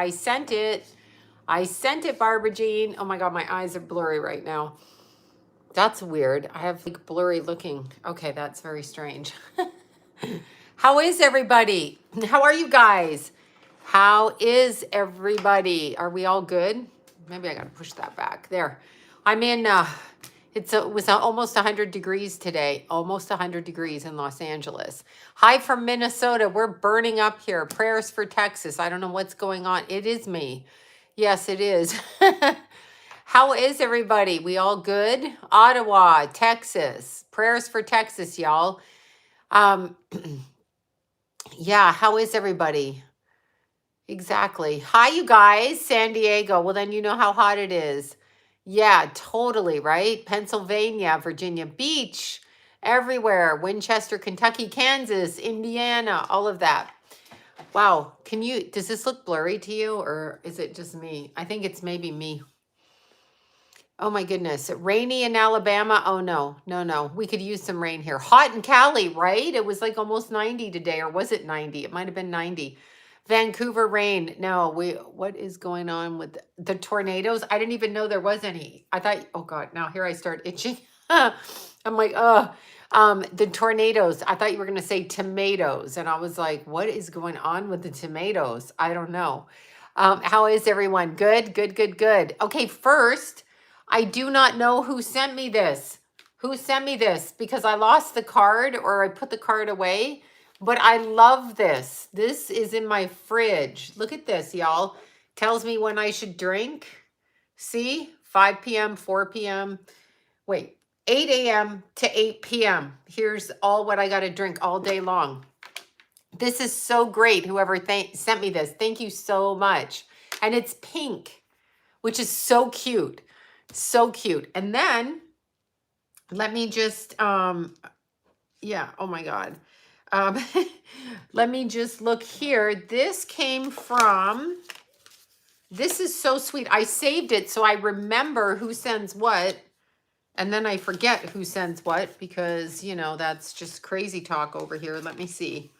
I sent it. I sent it, Barbara Jean. Oh my God, my eyes are blurry right now. That's weird. I have like blurry looking. Okay, that's very strange. How is everybody? How are you guys? How is everybody? Are we all good? Maybe I gotta push that back. There. I'm in, it was almost 100 degrees today. Almost 100 degrees in Los Angeles. Hi from Minnesota. We're burning up here. Prayers for Texas. I don't know what's going on. It is me. Yes, it is. How is everybody? We all good? Ottawa, Texas. Prayers for Texas, y'all. Yeah, how is everybody? Exactly. Hi, you guys. San Diego. Well, then you know how hot it is. Yeah, totally, right? Pennsylvania, Virginia Beach, everywhere. Winchester, Kentucky, Kansas, Indiana, all of that. Wow. Does this look blurry to you or is it just me? I think it's maybe me. Oh my goodness. Rainy in Alabama. Oh no, no, no. We could use some rain here. Hot in Cali, right? It was like almost 90 today, or was it 90? It might have been 90. Vancouver rain. No, what is going on with the tornadoes? I didn't even know there was any. I thought, oh God, now here I start itching. I'm like, the tornadoes. I thought you were going to say tomatoes. And I was like, what is going on with the tomatoes? I don't know. How is everyone? Good, good, good, good. Okay, first, I do not know who sent me this. Who sent me this? Because I lost the card or I put the card away. But I love this. This is in my fridge. Look at this, y'all. Tells me when I should drink. See? 5 p.m., 4 p.m. Wait, 8 a.m. to 8 p.m. Here's all what I got to drink all day long. This is so great. Whoever sent me this. Thank you so much. And it's pink, which is so cute. So cute. And then let me just, yeah, oh my God. Let me just look here. This came from, this is so sweet. I saved it so I remember who sends what. And then I forget who sends what because, you know, that's just crazy talk over here. Let me see.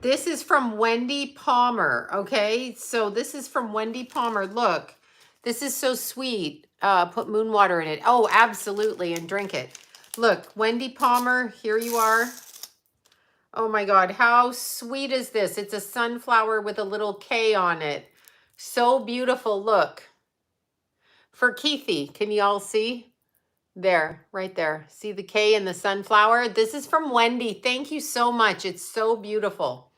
This is from Wendy Palmer. Okay. So this is from Wendy Palmer. Look, this is so sweet. Put moon water in it. Oh, absolutely. And drink it. Look, Wendy Palmer, here you are. Oh my God, how sweet is this? It's a sunflower with a little K on it. So beautiful, look. For Keithy, can you all see? There, right there. See the K in the sunflower? This is from Wendy. Thank you so much. It's so beautiful.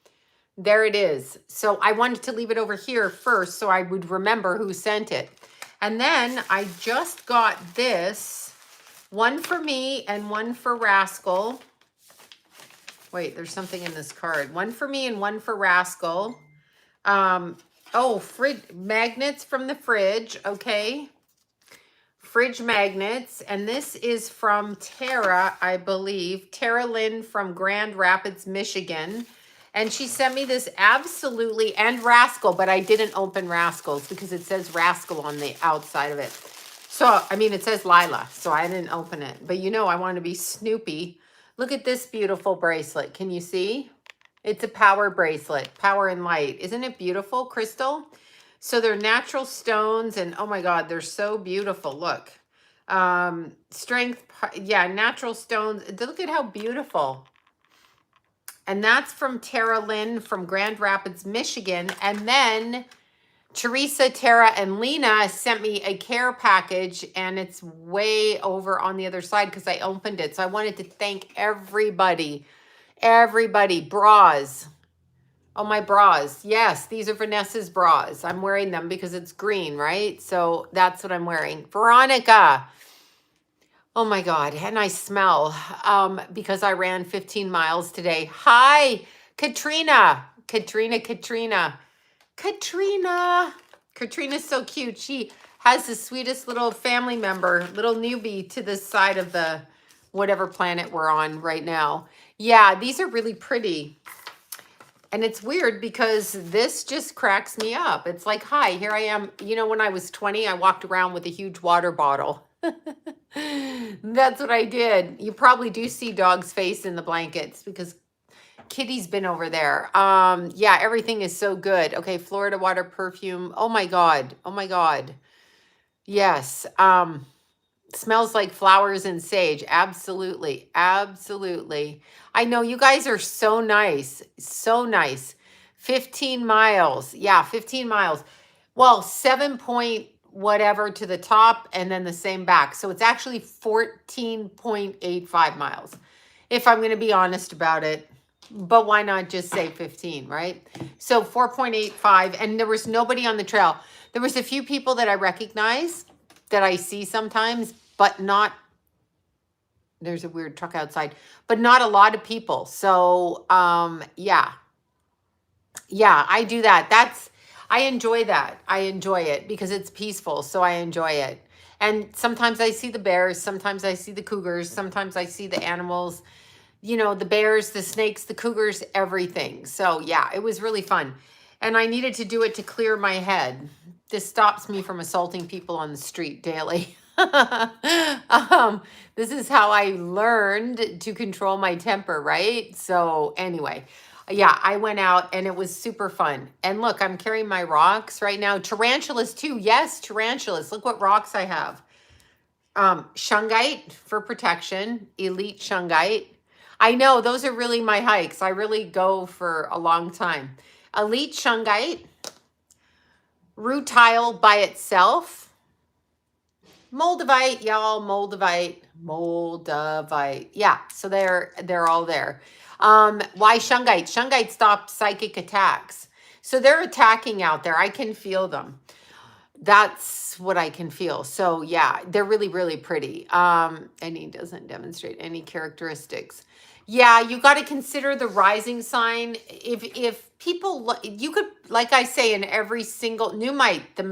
There it is. So I wanted to leave it over here first so I would remember who sent it. And then I just got this, one for me and one for Rascal. Wait, there's something in this card. One for me and one for Rascal. Magnets from the fridge. Okay. Fridge magnets. And this is from Tara, I believe. Tara Lynn from Grand Rapids, Michigan. And she sent me this absolutely, and Rascal, but I didn't open Rascal's because it says Rascal on the outside of it. So, I mean, it says Lila, so I didn't open it. But you know, I want to be Snoopy. Look at this beautiful bracelet. Can you see? It's a power bracelet, power and light. Isn't it beautiful, crystal? So they're natural stones and oh my God, they're so beautiful. Look, strength, yeah, natural stones. Look at how beautiful. And that's from Tara Lynn from Grand Rapids, Michigan. And then Teresa, Tara, and Lena sent me a care package and it's way over on the other side because I opened it. So I wanted to thank everybody. Bras. Oh, my bras. Yes, these are Vanessa's bras. I'm wearing them because it's green, right? So that's what I'm wearing. Veronica. Oh my God. And I smell because I ran 15 miles today. Hi, Katrina. Katrina's so cute. She has the sweetest little family member, little newbie to the side of the whatever planet we're on right now. Yeah, these are really pretty. And it's weird because this just cracks me up. It's like, hi, here I am. You know, when I was 20, I walked around with a huge water bottle. That's what I did. You probably do see Dog's face in the blankets because Kitty's been over there. Yeah, everything is so good. Okay, Florida water perfume. Oh my God. Oh my God. Yes. Smells like flowers and sage. Absolutely. Absolutely. I know you guys are so nice. So nice. 15 miles. Yeah, 15 miles. Well, 7 point whatever to the top and then the same back. So it's actually 14.85 miles, if I'm going to be honest about it. But why not just say 15, right? So 4.85, and there was nobody on the trail. There was a few people that I recognize that I see sometimes, but not, there's a weird truck outside, but not a lot of people. So, yeah, I do that. I enjoy that. I enjoy it because it's peaceful. So I enjoy it. And sometimes I see the bears. Sometimes I see the cougars. Sometimes I see the animals, the bears, the snakes, the cougars, everything. So yeah, it was really fun. And I needed to do it to clear my head. This stops me from assaulting people on the street daily. This is how I learned to control my temper, right? So anyway, yeah, I went out and it was super fun. And look, I'm carrying my rocks right now. Tarantulas too. Yes, tarantulas. Look what rocks I have. Shungite for protection, elite shungite. I know those are really my hikes. I really go for a long time. Elite shungite, rutile by itself, moldavite, y'all, moldavite. Yeah, so they're all there. Why shungite? Shungite stops psychic attacks. So they're attacking out there. I can feel them. That's what I can feel. So yeah, they're really, really pretty. And he doesn't demonstrate any characteristics. Yeah, you got to consider the rising sign. If people, you could, like I say, in every single Numite, oh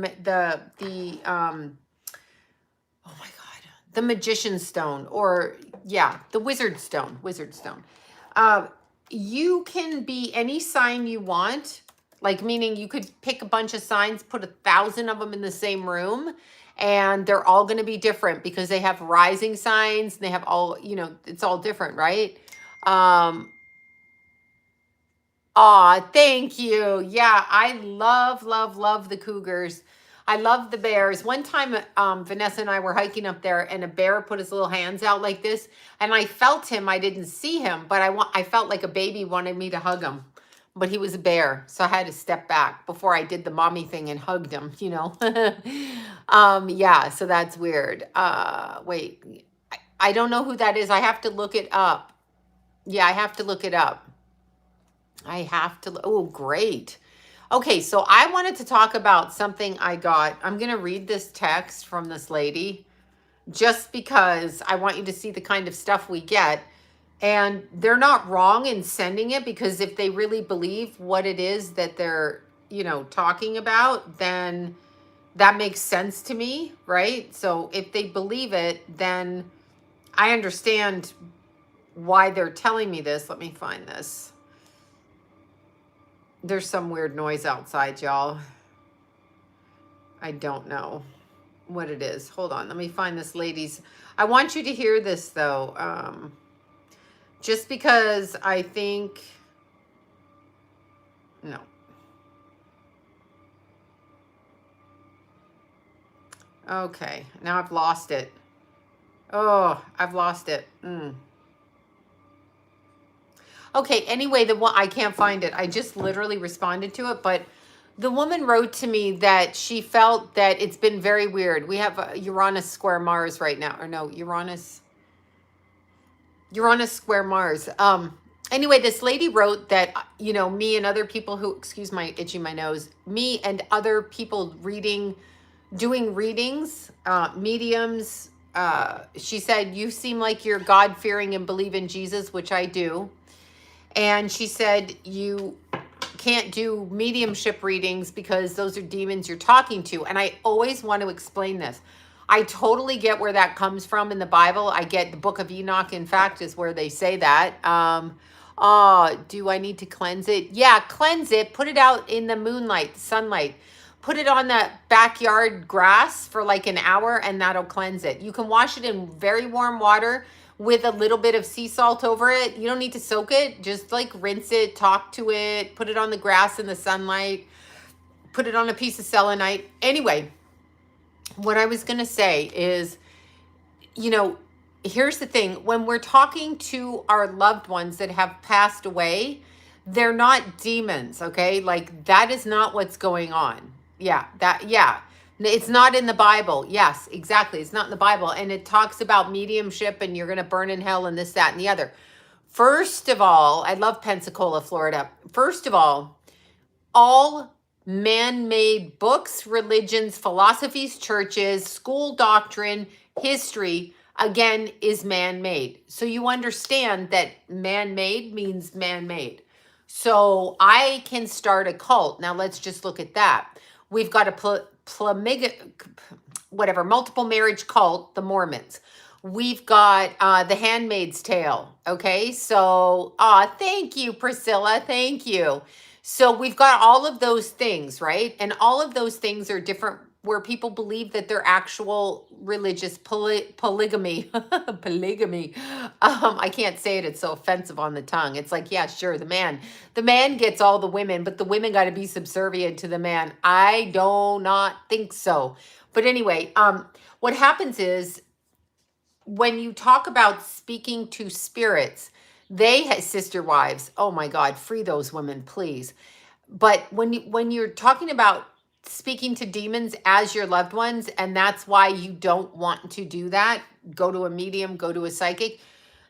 my God, the magician stone, or yeah, the wizard stone. You can be any sign you want. Like, meaning you could pick a bunch of signs, put 1,000 of them in the same room, and they're all going to be different because they have rising signs. And they have all, it's all different, right? Thank you. Yeah, I love, love, love the cougars. I love the bears. One time, Vanessa and I were hiking up there, and a bear put his little hands out like this, and I felt him. I didn't see him, but I felt like a baby wanted me to hug him. But he was a bear, so I had to step back before I did the mommy thing and hugged him, Yeah, so that's weird. Wait, I don't know who that is. I have to look it up. Yeah, I have to look it up. Oh, great. Okay, so I wanted to talk about something I got. I'm going to read this text from this lady just because I want you to see the kind of stuff we get. And they're not wrong in sending it, because if they really believe what it is that they're, talking about, then that makes sense to me, right? So if they believe it, then I understand why they're telling me this. Let me find this. There's some weird noise outside, y'all. I don't know what it is. Hold on. Let me find this lady's. I want you to hear this, though. Just because I think, no. Okay, now I've lost it. Oh, I've lost it. Okay, anyway, the one, I can't find it. I just literally responded to it, but the woman wrote to me that she felt that it's been very weird. We have Uranus square Mars right now, or no, Uranus square Mars. Anyway, this lady wrote that, me and other people who, excuse my itching my nose, me and other people doing readings, mediums. She said, you seem like you're God-fearing and believe in Jesus, which I do. And she said, you can't do mediumship readings because those are demons you're talking to. And I always want to explain this. I totally get where that comes from in the Bible. I get the book of Enoch, in fact, is where they say that. Do I need to cleanse it? Yeah, cleanse it. Put it out in the moonlight, the sunlight. Put it on that backyard grass for like an hour, and that'll cleanse it. You can wash it in very warm water with a little bit of sea salt over it. You don't need to soak it. Just like rinse it, talk to it, put it on the grass in the sunlight, put it on a piece of selenite. Anyway, what I was going to say is, you know, here's the thing. When we're talking to our loved ones that have passed away, they're not demons, okay? Like, that is not what's going on. Yeah. It's not in the Bible. Yes, exactly. It's not in the Bible. And it talks about mediumship and you're going to burn in hell and this, that, and the other. First of all, I love Pensacola, Florida. First of all man-made books, religions, philosophies, churches, school doctrine, history, again, is man-made. So you understand that man-made means man-made. So I can start a cult. Now let's just look at that. We've got a multiple marriage cult, the Mormons. We've got the Handmaid's Tale. Okay, so thank you, Priscilla. Thank you. So we've got all of those things, right? And all of those things are different, where people believe that they're actual religious polygamy. Polygamy. I can't say it. It's so offensive on the tongue. It's like, yeah, sure, the man gets all the women, but the women got to be subservient to the man. I do not think so. But anyway, what happens is, when you talk about speaking to spirits, they have sister wives. Oh my God, free those women, please. But when you're talking about speaking to demons as your loved ones, and that's why you don't want to do that, go to a medium, go to a psychic,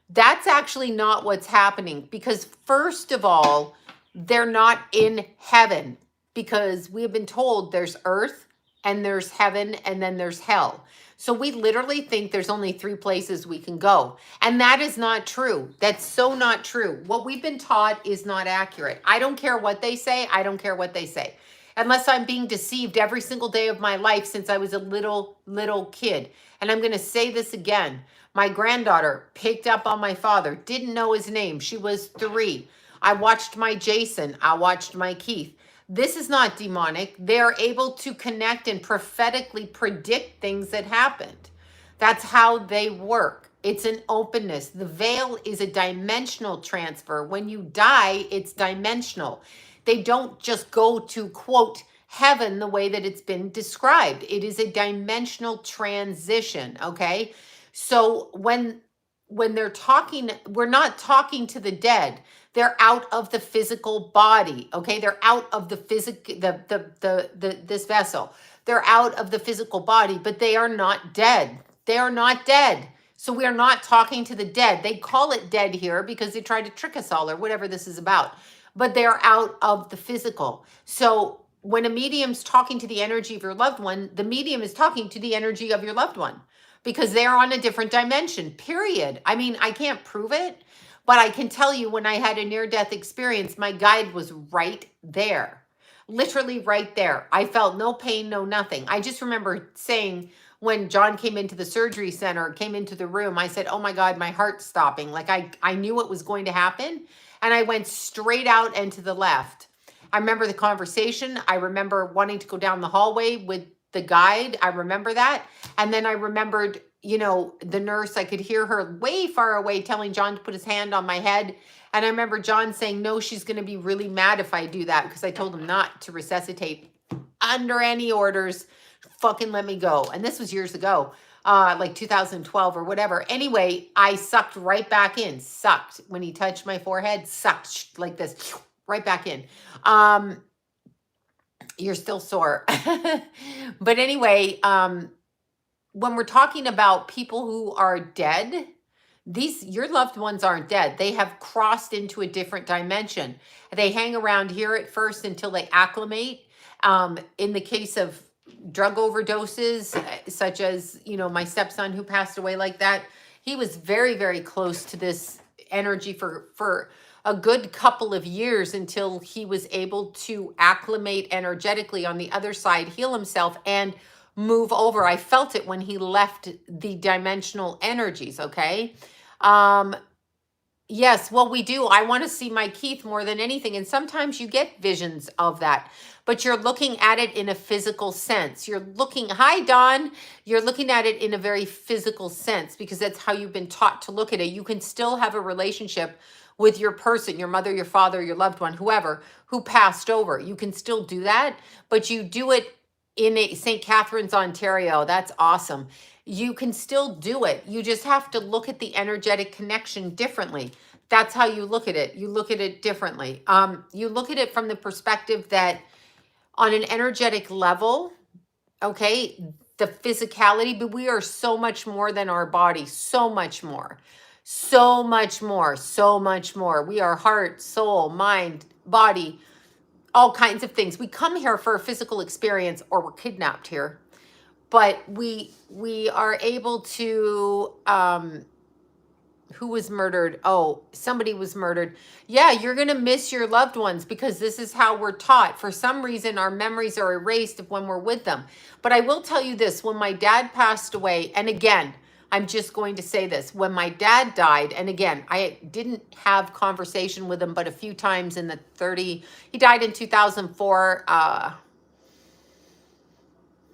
that's actually not what's happening. Because first of all, they're not in heaven, because we have been told there's earth and there's heaven and then there's hell. So we literally think there's only 3 places we can go. And that is not true. That's so not true. What we've been taught is not accurate. I don't care what they say. I don't care what they say. Unless I'm being deceived every single day of my life since I was a little kid. And I'm going to say this again. My granddaughter picked up on my father, didn't know his name. She was 3. I watched my Jason. I watched my Keith. This is not demonic. They're able to connect and prophetically predict things that happened. That's how they work. It's an openness. The veil is a dimensional transfer. When you die, it's dimensional. They don't just go to, quote, heaven the way that it's been described. It is a dimensional transition, okay? So when they're talking, we're not talking to the dead. They're out of the physical body, okay? They're out of the this vessel. They're out of the physical body, but they are not dead. They are not dead. So we are not talking to the dead. They call it dead here because they tried to trick us all or whatever this is about. But they're out of the physical. So when a medium's talking to the energy of your loved one, the medium is talking to the energy of your loved one because they're on a different dimension, period. I mean, I can't prove it, but I can tell you when I had a near-death experience, my guide was right there, literally right there. I felt no pain, no nothing. I just remember saying when John came into the surgery center, came into the room, I said, oh my God, my heart's stopping. Like I knew what was going to happen. And I went straight out and to the left. I remember the conversation. I remember wanting to go down the hallway with the guide. I remember that. And then I remembered, you know, the nurse, I could hear her way far away telling John to put his hand on my head. And I remember John saying, no, she's going to be really mad if I do that, because I told him not to resuscitate under any orders. Fucking let me go. And this was years ago, like 2012 or whatever. Anyway, I sucked right back in. Sucked. When he touched my forehead, sucked like this, right back in. You're still sore. But anyway, when we're talking about people who are dead, your loved ones aren't dead. They have crossed into a different dimension. They hang around here at first until they acclimate. In the case of drug overdoses, such as, you know, my stepson who passed away like that, he was very, very close to this energy for a good couple of years until he was able to acclimate energetically on the other side, heal himself, and move over. I felt it when he left the dimensional energies, okay? Yes, well, we do. I want to see my Keith more than anything. And sometimes you get visions of that. but you're looking at it in a physical sense. You're looking, hi, Don. You're looking at it in a very physical sense because that's how you've been taught to look at it. You can still have a relationship with your person, your mother, your father, your loved one, whoever, who passed over. You can still do that, but you do it in St. Catharines, Ontario. That's awesome. You can still do it. You just have to look at the energetic connection differently. That's how you look at it. You look at it differently. You look at it from the perspective that on an energetic level, okay, the physicality, but we are so much more than our body, so much more, so much more, so much more. We are heart, soul, mind, body, all kinds of things. We come here for a physical experience or we're kidnapped here, but we are able to who was murdered? Oh, somebody was murdered. Yeah, you're going to miss your loved ones because this is how we're taught. For some reason, our memories are erased when we're with them. But I will tell you this, when my dad passed away, and again, I'm just going to say this, when my dad died, and again, I didn't have conversation with him, but a few times in the he died in 2004.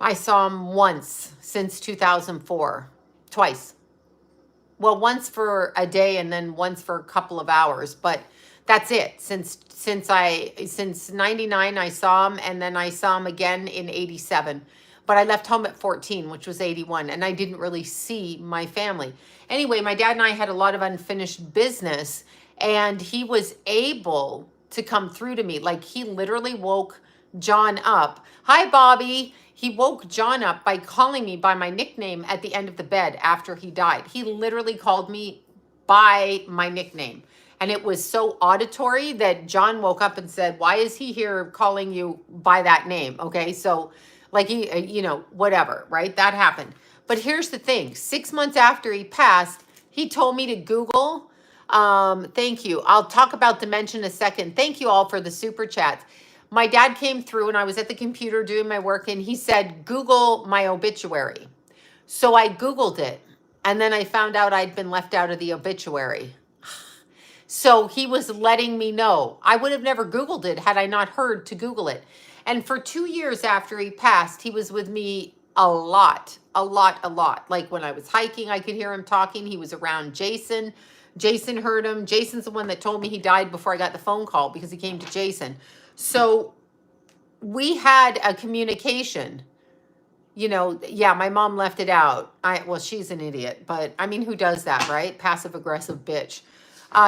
I saw him once since 2004, twice. Well, once for a day and then once for a couple of hours, but that's it. Since 99 I saw him, and then I saw him again in 87. But I left home at 14, which was 81, and I didn't really see my family. Anyway, my dad and I had a lot of unfinished business, and he was able to come through to me. Like, he literally woke John up. Hi, Bobby. He woke John up by calling me by my nickname at the end of the bed after he died. He literally called me by my nickname. And it was so auditory that John woke up and said, why is he here calling you by that name? Okay, so like he, whatever, right? That happened. But here's the thing. 6 months after he passed, he told me to Google. Thank you. I'll talk about dementia in a second. Thank you all for the super chats. My dad came through and I was at the computer doing my work and he said, Google my obituary. So I Googled it and then I found out I'd been left out of the obituary. So he was letting me know. I would have never Googled it had I not heard to Google it. And for 2 years after he passed, he was with me a lot. Like when I was hiking, I could hear him talking. He was around Jason. Jason heard him. Jason's the one that told me he died before I got the phone call because he came to Jason. So we had a communication, yeah, my mom left it out. Well, she's an idiot, but I mean, who does that, right? Passive aggressive bitch.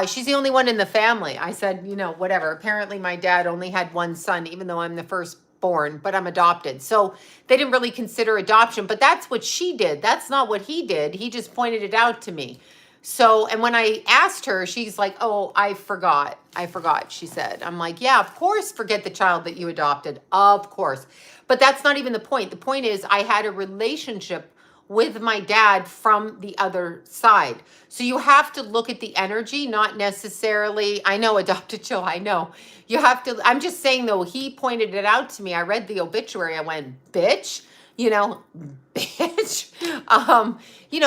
She's the only one in the family. I said, whatever. Apparently my dad only had one son, even though I'm the firstborn, but I'm adopted. So they didn't really consider adoption, but that's what she did. That's not what he did. He just pointed it out to me. So, and when I asked her, she's like, oh, I forgot, she said. I'm like, yeah, of course, forget the child that you adopted. Of course. But that's not even the point. The point is I had a relationship with my dad from the other side. So you have to look at the energy, not necessarily, I know, adopted child, I know. You have to, I'm just saying though, he pointed it out to me. I read the obituary. I went, bitch, bitch.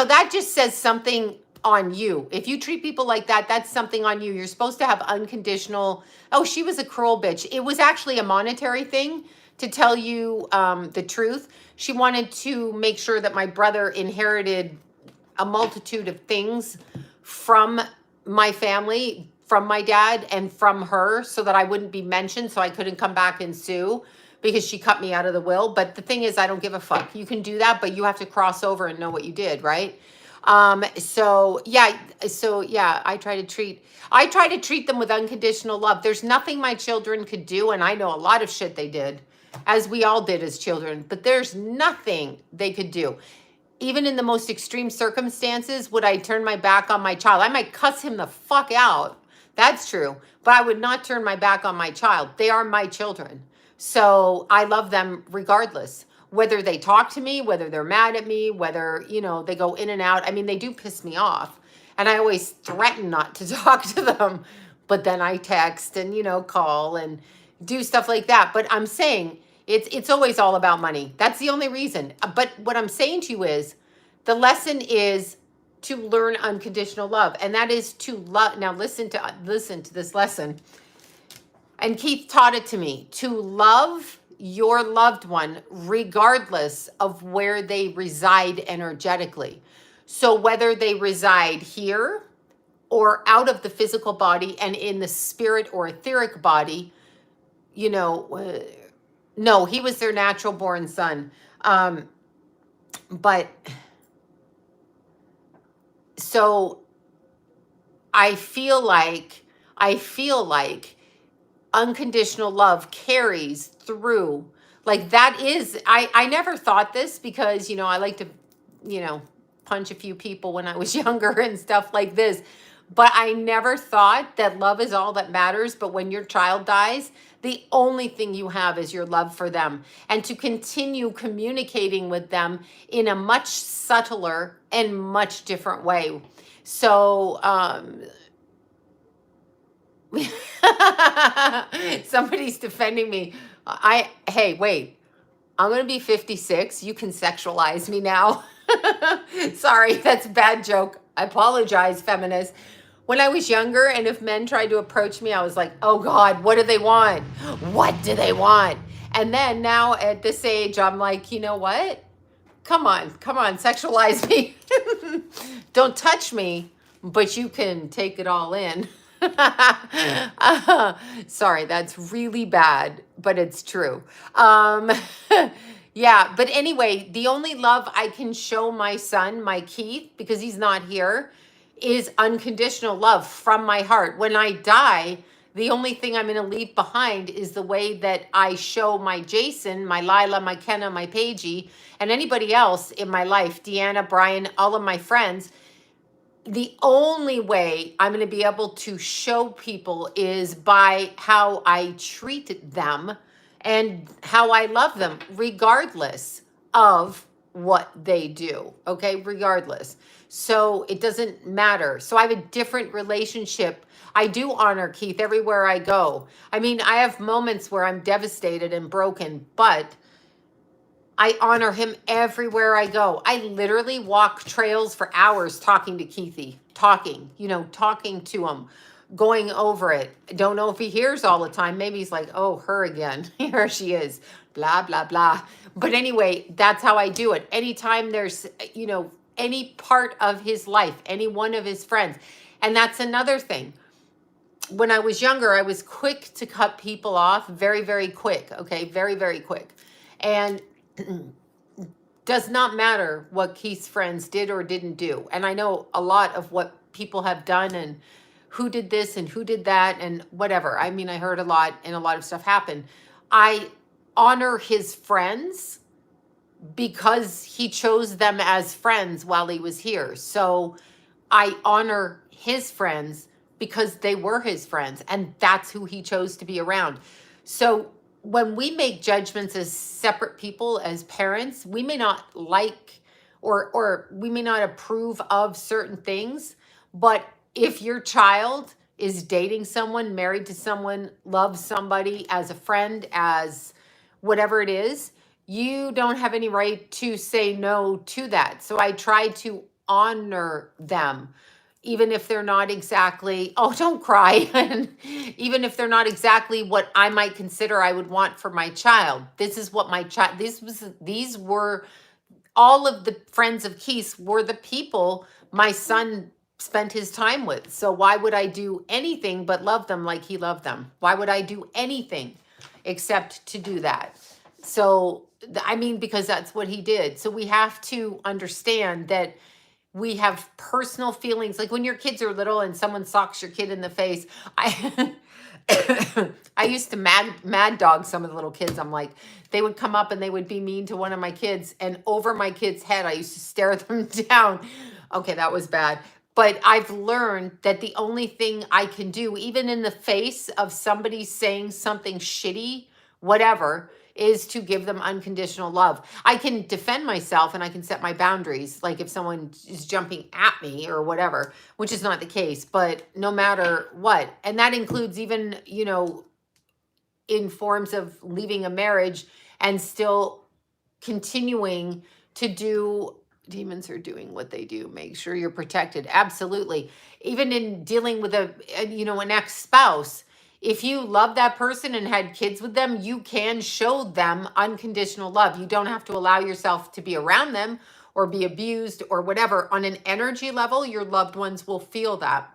That just says something on you. If you treat people like that, that's something on you. You're supposed to have unconditional, oh, she was a cruel bitch. It was actually a monetary thing, to tell you the truth. She wanted to make sure that my brother inherited a multitude of things from my family, from my dad and from her, so that I wouldn't be mentioned, so I couldn't come back and sue because she cut me out of the will. But the thing is, I don't give a fuck. You can do that, but you have to cross over and know what you did, right? So yeah, I try to treat them with unconditional love. There's nothing my children could do, and I know a lot of shit they did, as we all did as children, but there's nothing they could do. Even in the most extreme circumstances, would I turn my back on my child? I might cuss him the fuck out. That's true. But I would not turn my back on my child. They are my children. So I love them regardless. Whether they talk to me, whether they're mad at me, whether, they go in and out. I mean, they do piss me off. And I always threaten not to talk to them. But then I text and, call and do stuff like that. But I'm saying it's always all about money. That's the only reason. But what I'm saying to you is the lesson is to learn unconditional love. And that is to love. Now listen to this lesson. And Keith taught it to me. To love your loved one regardless of where they reside energetically. So whether they reside here or out of the physical body and in the spirit or etheric body, you know, no, he was their natural born son. But so I feel like unconditional love carries through. Like that is, I never thought this because, I like to, you know, punch a few people when I was younger and stuff like this. But I never thought that love is all that matters. But when your child dies, the only thing you have is your love for them, and to continue communicating with them in a much subtler and much different way. So, somebody's defending me. Hey, wait, I'm going to be 56. You can sexualize me now. Sorry, that's a bad joke. I apologize, feminists. When I was younger, and if men tried to approach me, I was like, oh God, what do they want? What do they want? And then now at this age, I'm like, you know what? Come on, sexualize me. Don't touch me, but you can take it all in. Sorry, that's really bad, but it's true. Yeah, but anyway, the only love I can show my son, my Keith, because he's not here, is unconditional love from my heart. When I die, the only thing I'm going to leave behind is the way that I show my Jason, my Lila, my Kenna, my Paigey, and anybody else in my life, Deanna, Brian, all of my friends. The only way I'm going to be able to show people is by how I treat them and how I love them, regardless of what they do. Okay, regardless. So it doesn't matter. So I have a different relationship. I do honor Keith everywhere I go. I mean, I have moments where I'm devastated and broken, but I honor him everywhere I go. I literally walk trails for hours talking to Keithy, talking to him, going over it. I don't know if he hears all the time. Maybe he's like, oh, her again. Here she is, blah, blah, blah. But anyway, that's how I do it. Anytime there's, any part of his life, any one of his friends. And that's another thing. When I was younger, I was quick to cut people off, very, very quick. Okay, very, very quick. And does not matter what Keith's friends did or didn't do. And I know a lot of what people have done and who did this and who did that and whatever. I mean, I heard a lot and a lot of stuff happened. I honor his friends because he chose them as friends while he was here. So I honor his friends because they were his friends and that's who he chose to be around. So when we make judgments as separate people, as parents, we may not like or we may not approve of certain things, but if your child is dating someone, married to someone, loves somebody as a friend, as whatever it is, you don't have any right to say no to that. So I try to honor them, even if they're not exactly, oh, don't cry. And even if they're not exactly what I might consider I would want for my child. This is what my child, these were, all of the friends of Keith's were the people my son spent his time with. So why would I do anything but love them like he loved them? Why would I do anything except to do that? So, I mean, because that's what he did. So we have to understand that we have personal feelings. Like when your kids are little and someone socks your kid in the face, I I used to mad dog some of the little kids. I'm like, they would come up and they would be mean to one of my kids, and over my kid's head, I used to stare them down. Okay, that was bad. But I've learned that the only thing I can do, even in the face of somebody saying something shitty, whatever, is to give them unconditional love. I can defend myself and I can set my boundaries, like if someone is jumping at me or whatever, which is not the case, but no matter what. And that includes even, in forms of leaving a marriage and still continuing to do. Demons are doing what they do. Make sure you're protected. Absolutely. Even in dealing with an ex-spouse, If you love that person and had kids with them, you can show them unconditional love. You don't have to allow yourself to be around them or be abused or whatever. On an energy level, your loved ones will feel that.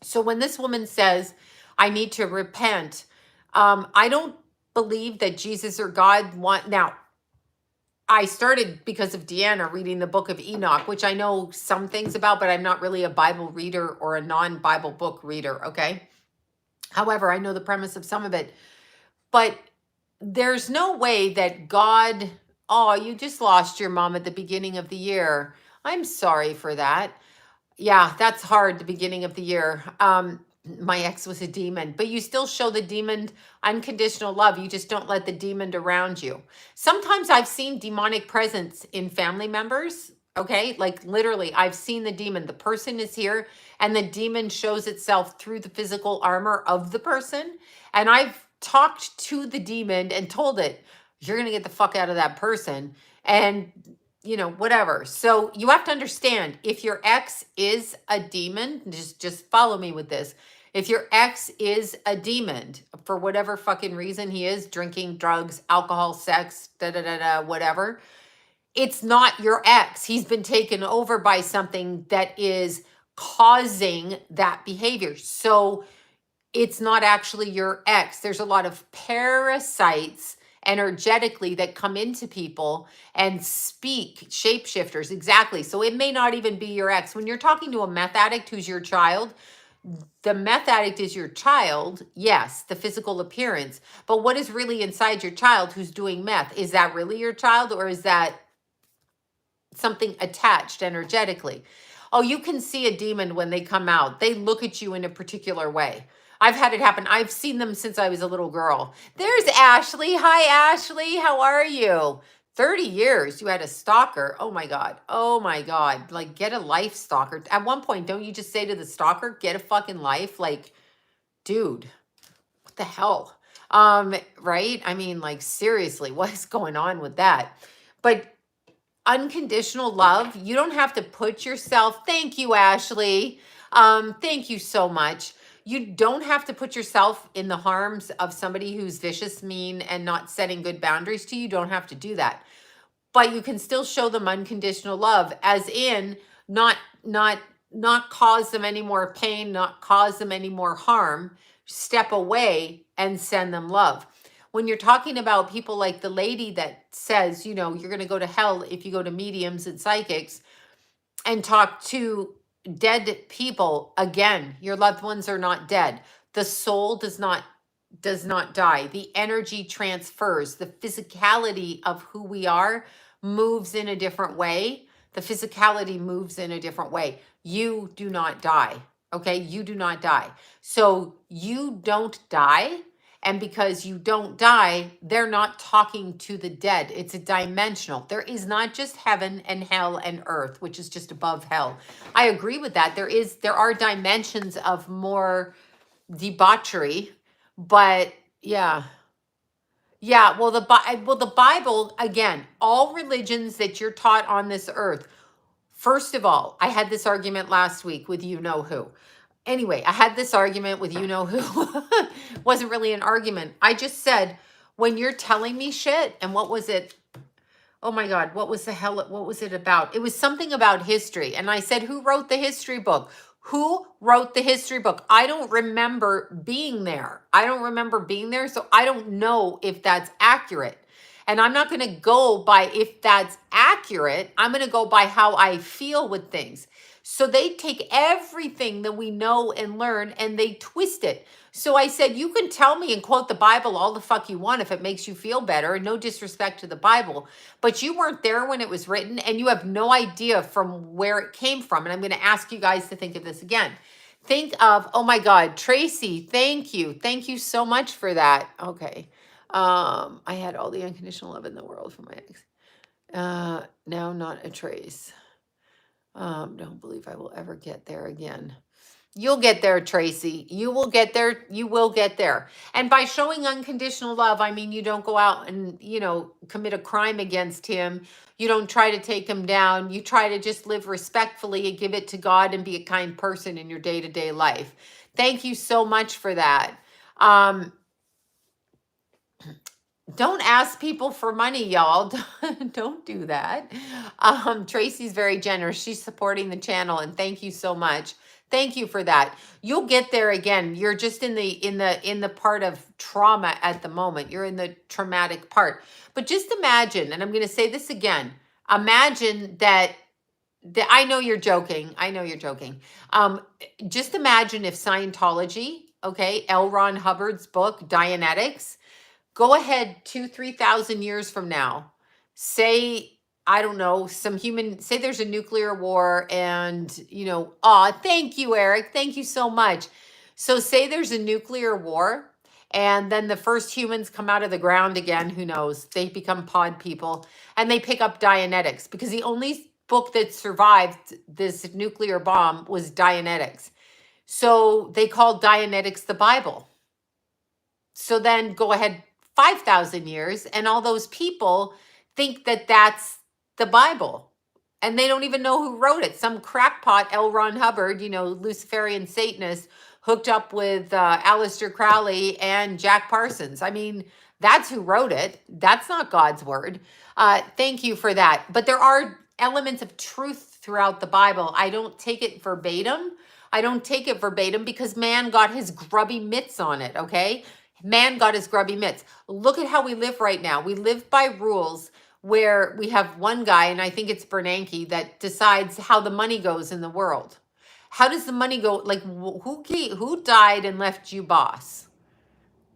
So when this woman says, I need to repent, I don't believe that Jesus or God want. Now, I started because of Deanna reading the book of Enoch, which I know some things about, but I'm not really a Bible reader or a non-Bible book reader, okay? However, I know the premise of some of it. But there's no way that God, oh, you just lost your mom at the beginning of the year. I'm sorry for that. Yeah, that's hard, the beginning of the year. My ex was a demon, but you still show the demon unconditional love. You just don't let the demon around you. Sometimes I've seen demonic presence in family members. Okay, like literally, I've seen the demon. The person is here, and the demon shows itself through the physical armor of the person. And I've talked to the demon and told it, you're going to get the fuck out of that person. And whatever. So you have to understand, if your ex is a demon, just follow me with this. If your ex is a demon for whatever fucking reason he is, drinking, drugs, alcohol, sex, whatever, it's not your ex. He's been taken over by something that is causing that behavior. So it's not actually your ex. There's a lot of parasites energetically that come into people and speak, shapeshifters, exactly. So it may not even be your ex. When you're talking to a meth addict who's your child, the meth addict is your child, yes, the physical appearance. But what is really inside your child who's doing meth? Is that really your child, or is that something attached energetically? Oh, you can see a demon when they come out. They look at you in a particular way. I've had it happen. I've seen them since I was a little girl. There's Ashley. Hi, Ashley. How are you? 30 years you had a stalker. Oh my God. Oh my God. Like, get a life, stalker. At one point, don't you just say to the stalker, get a fucking life? Like, dude, what the hell? Right? I mean, like, seriously, what is going on with that? But unconditional love, you don't have to put yourself, thank you, Ashley. Thank you so much. You don't have to put yourself in the harms of somebody who's vicious, mean, and not setting good boundaries to you. You don't have to do that. But you can still show them unconditional love, as in not cause them any more pain, not cause them any more harm. Step away and send them love. When you're talking about people like the lady that says, you're going to go to hell if you go to mediums and psychics and talk to dead people, again, your loved ones are not dead. The soul does not die. The energy transfers. The physicality of who we are moves in a different way. The physicality moves in a different way. You do not die. Okay? You do not die. So you don't die. And because you don't die, they're not talking to the dead. It's a dimensional. There is not just heaven and hell and earth, which is just above hell. I agree with that. There are dimensions of more debauchery, but yeah. Yeah, well the Bible, again, all religions that you're taught on this earth. First of all, I had this argument last week with you know who. Anyway, I had this argument with you know who. Wasn't really an argument. I just said, when you're telling me shit, and what was it? Oh my God, what was it about? It was something about history. And I said, who wrote the history book? Who wrote the history book? I don't remember being there. So I don't know if that's accurate. And I'm not going to go by if that's accurate. I'm going to go by how I feel with things. So they take everything that we know and learn and they twist it. So I said, you can tell me and quote the Bible all the fuck you want if it makes you feel better, and no disrespect to the Bible, but you weren't there when it was written and you have no idea from where it came from. And I'm going to ask you guys to think of this again. Think of, oh my God, Tracy, thank you. Thank you so much for that. Okay. I had all the unconditional love in the world for my ex. Now not a trace. Don't believe I will ever get there again. You'll get there, Tracy. You will get there. You will get there. And by showing unconditional love, I mean, you don't go out and, commit a crime against him. You don't try to take him down. You try to just live respectfully and give it to God and be a kind person in your day-to-day life. Thank you so much for that. Um, don't ask people for money, y'all. Don't do that. Tracy's very generous. She's supporting the channel, and thank you so much. Thank you for that. You'll get there again. You're just in the part of trauma at the moment. You're in the traumatic part. But just imagine, and I'm going to say this again. Imagine that I know you're joking. I know you're joking. Just imagine if Scientology, okay, L. Ron Hubbard's book, Dianetics, go ahead 3,000 years from now, say, I don't know, say there's a nuclear war and, thank you, Eric. Thank you so much. So say there's a nuclear war and then the first humans come out of the ground again, who knows, they become pod people and they pick up Dianetics because the only book that survived this nuclear bomb was Dianetics. So they called Dianetics the Bible. So then go ahead 5,000 years, and all those people think that that's the Bible. And they don't even know who wrote it. Some crackpot, L. Ron Hubbard, Luciferian Satanist, hooked up with Aleister Crowley and Jack Parsons. I mean, that's who wrote it. That's not God's word. Thank you for that. But there are elements of truth throughout the Bible. I don't take it verbatim. I don't take it verbatim because man got his grubby mitts on it, okay? Man got his grubby mitts. Look at how we live right now. We live by rules where we have one guy, and I think it's Bernanke, that decides how the money goes in the world. How does the money go? Like, who died and left you boss?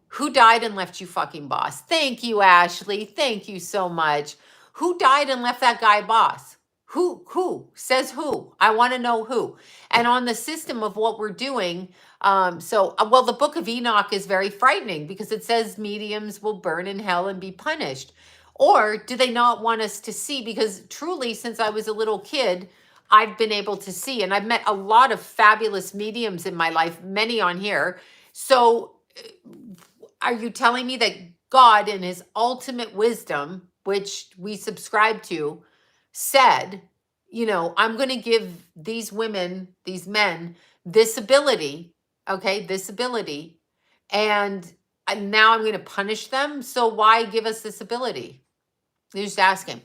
Who died and left you fucking boss? Thank you, Ashley. Thank you so much. Who died and left that guy boss? Who says who? I want to know who. And on the system of what we're doing, well, the book of Enoch is very frightening because it says mediums will burn in hell and be punished. Or do they not want us to see? Because truly, since I was a little kid, I've been able to see, and I've met a lot of fabulous mediums in my life, many on here. So are you telling me that God, in his ultimate wisdom, which we subscribe to, said, I'm going to give these women, these men, this ability, okay, this ability, and now I'm going to punish them? So why give us this ability? You're just asking.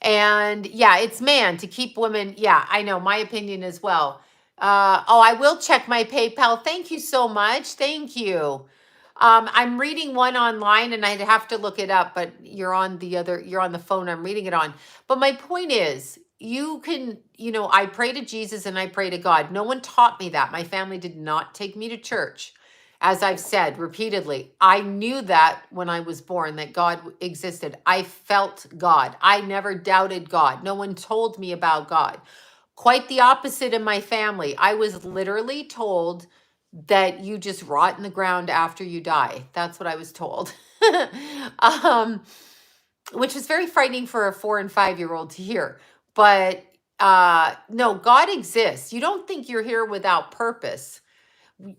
And yeah, it's man to keep women. Yeah, I know, my opinion as well. I will check my PayPal. Thank you so much. Thank you. I'm reading one online and I'd have to look it up, but you're on the phone. I'm reading it on. But my point is, you can, I pray to Jesus and I pray to God. No one taught me that. My family did not take me to church. As I've said repeatedly, I knew that when I was born that God existed. I felt God. I never doubted God. No one told me about God. Quite the opposite in my family. I was literally told that you just rot in the ground after you die. That's what I was told. Which was very frightening for a 4 and 5-year-old to hear. But no, God exists. You don't think you're here without purpose.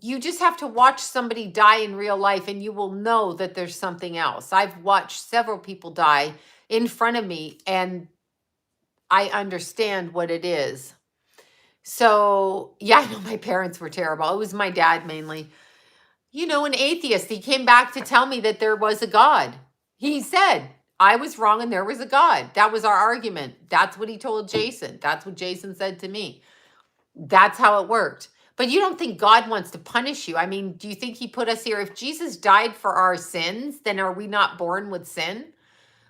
You just have to watch somebody die in real life and you will know that there's something else. I've watched several people die in front of me and I understand what it is. So, yeah, I know my parents were terrible. It was my dad mainly. An atheist. He came back to tell me that there was a God. He said, I was wrong and there was a God. That was our argument. That's what he told Jason. That's what Jason said to me. That's how it worked. But you don't think God wants to punish you. I mean, do you think he put us here? If Jesus died for our sins, then are we not born with sin?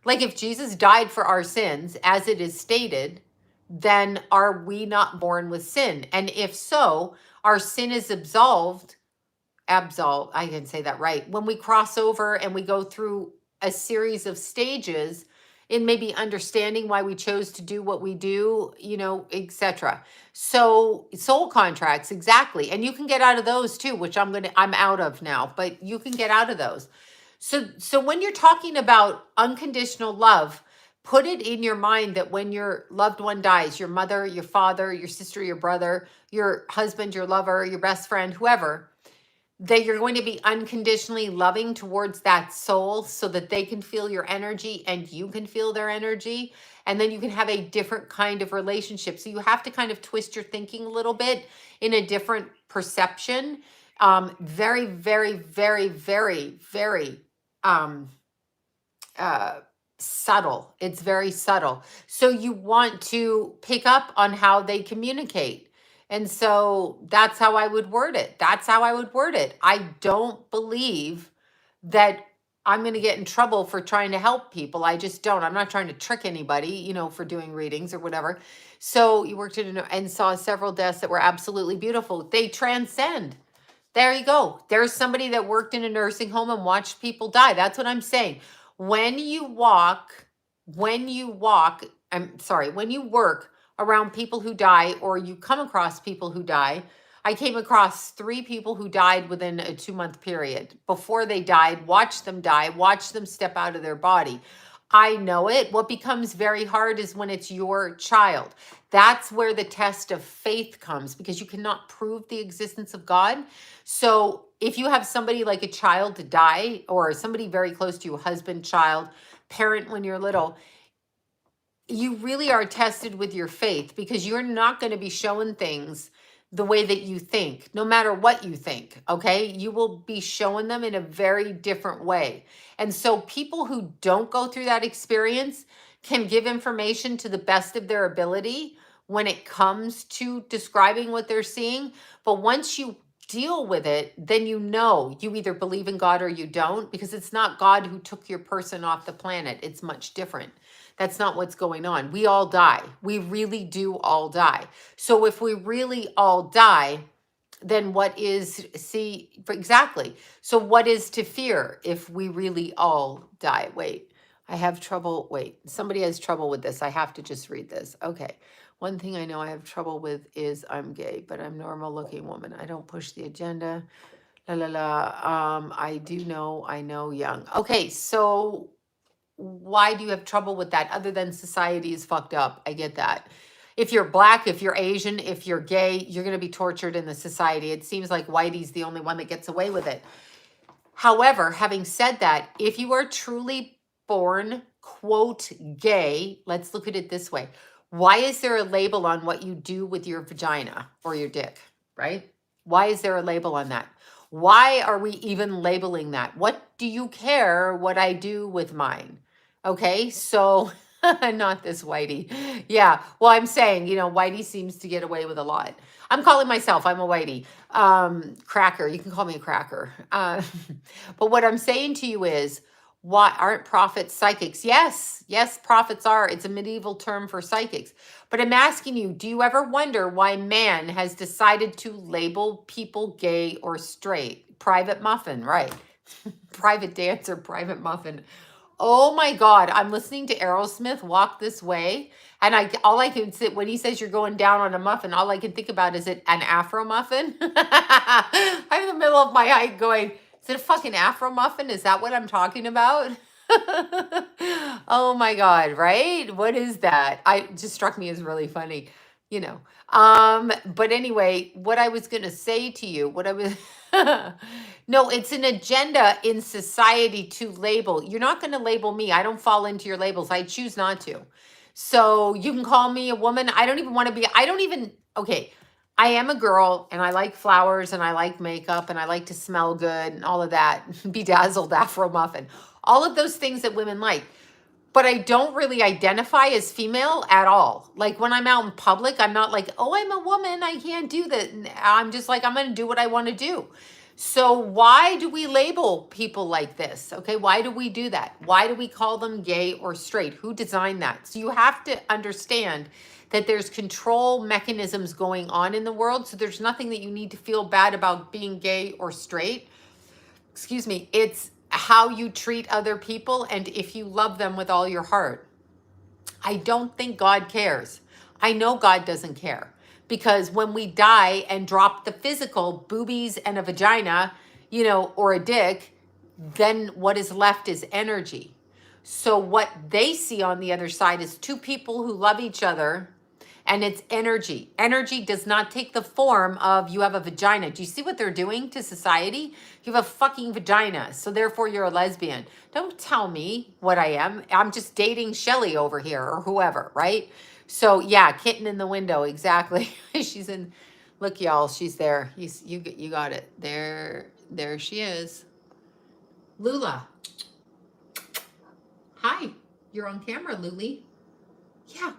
Like if Jesus died for our sins, as it is stated, then are we not born with sin? And if so, our sin is absolved, I didn't say that right. When we cross over and we go through a series of stages in maybe understanding why we chose to do what we do, etc. So soul contracts, exactly. And you can get out of those too, which I'm out of now, but you can get out of those. So when you're talking about unconditional love, put it in your mind that when your loved one dies, your mother, your father, your sister, your brother, your husband, your lover, your best friend, whoever, that you're going to be unconditionally loving towards that soul so that they can feel your energy and you can feel their energy. And then you can have a different kind of relationship. So you have to kind of twist your thinking a little bit in a different perception. Very, very, very, very, very um, uh, subtle. It's very subtle. So you want to pick up on how they communicate. And so that's how I would word it. That's how I would word it. I don't believe that I'm going to get in trouble for trying to help people. I just don't. I'm not trying to trick anybody, for doing readings or whatever. So you worked in and saw several deaths that were absolutely beautiful. They transcend. There you go. There's somebody that worked in a nursing home and watched people die. That's what I'm saying. When you when you work around people who die or you come across people who die, I came across 3 people who died within a 2-month period. Before they died, watched them die, watched them step out of their body. I know it. What becomes very hard is when it's your child. That's where the test of faith comes, because you cannot prove the existence of God. So if you have somebody like a child to die, or somebody very close to you, husband, child, parent when you're little, you really are tested with your faith, because you're not going to be showing things the way that you think, no matter what you think. Okay. You will be showing them in a very different way. And so people who don't go through that experience can give information to the best of their ability when it comes to describing what they're seeing. But once you deal with it, then you either believe in God or you don't, because it's not God who took your person off the planet. It's much different. That's not what's going on. We all die. We really do all die. So if we really all die, then exactly. So what is to fear if we really all die? Wait, somebody has trouble with this. I have to just read this. Okay. One thing I know I have trouble with is I'm gay, but I'm normal looking woman. I don't push the agenda. La la la. I do know, I know young. Okay. So why do you have trouble with that, other than society is fucked up? I get that. If you're black, if you're Asian, if you're gay, you're going to be tortured in the society. It seems like Whitey's the only one that gets away with it. However, having said that, if you are truly born, quote, gay, let's look at it this way. Why is there a label on what you do with your vagina or your dick, right? Why is there a label on that? Why are we even labeling that? What do you care what I do with mine? Okay, so not this Whitey. Yeah, well, I'm saying, Whitey seems to get away with a lot. I'm calling myself, I'm a Whitey. Cracker, you can call me a cracker. But what I'm saying to you is, why aren't prophets psychics? Yes, prophets are. It's a medieval term for psychics. But I'm asking you, do you ever wonder why man has decided to label people gay or straight? Private muffin, right? Private dancer, private muffin. Oh my God, I'm listening to Aerosmith, Walk This Way. And all I can say, when he says you're going down on a muffin, all I can think about is it an Afro muffin? I'm in the middle of my hike going, is it a fucking Afro muffin? Is that what I'm talking about? Oh my God, right? What is that? It just struck me as really funny, you know. But anyway, what I was gonna say to you, no, it's an agenda in society to label. You're not gonna label me. I don't fall into your labels. I choose not to. So you can call me a woman. I don't even want to be, okay. I am a girl and I like flowers and I like makeup and I like to smell good and all of that. Bedazzled Afro muffin. All of those things that women like. But I don't really identify as female at all. Like when I'm out in public, I'm not like, oh, I'm a woman, I can't do that. I'm just like, I'm going to do what I want to do. So why do we label people like this? Okay, why do we do that? Why do we call them gay or straight? Who designed that? So you have to understand that there's control mechanisms going on in the world. So there's nothing that you need to feel bad about being gay or straight. Excuse me. It's how you treat other people and if you love them with all your heart. I don't think God cares. I know God doesn't care, because when we die and drop the physical, boobies and a vagina, or a dick, then what is left is energy. So what they see on the other side is 2 people who love each other, and it's energy. Energy does not take the form of you have a vagina. Do you see what they're doing to society? You have a fucking vagina, so therefore you're a lesbian. Don't tell me what I am. I'm just dating Shelly over here or whoever, right? So yeah, kitten in the window, exactly. She's in Look, y'all, she's there. You got it. There she is. Lula. Hi. You're on camera, Luli. Yeah.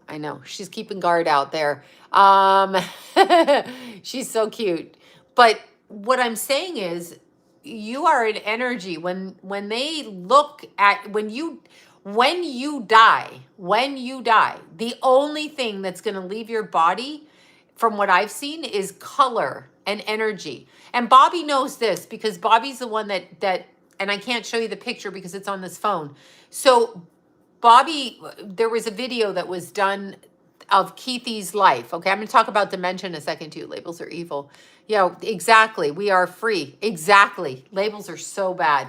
I know. She's keeping guard out there. Um she's so cute. But what I'm saying is you are an energy when they look at when you die, the only thing that's going to leave your body from what I've seen is color and energy. And Bobby knows this because Bobby's the one that and I can't show you the picture because it's on this phone. So Bobby, there was a video that was done of Keithy's life. Okay, I'm going to talk about dementia in a second too. Labels are evil. Yeah, exactly. We are free. Exactly. Labels are so bad.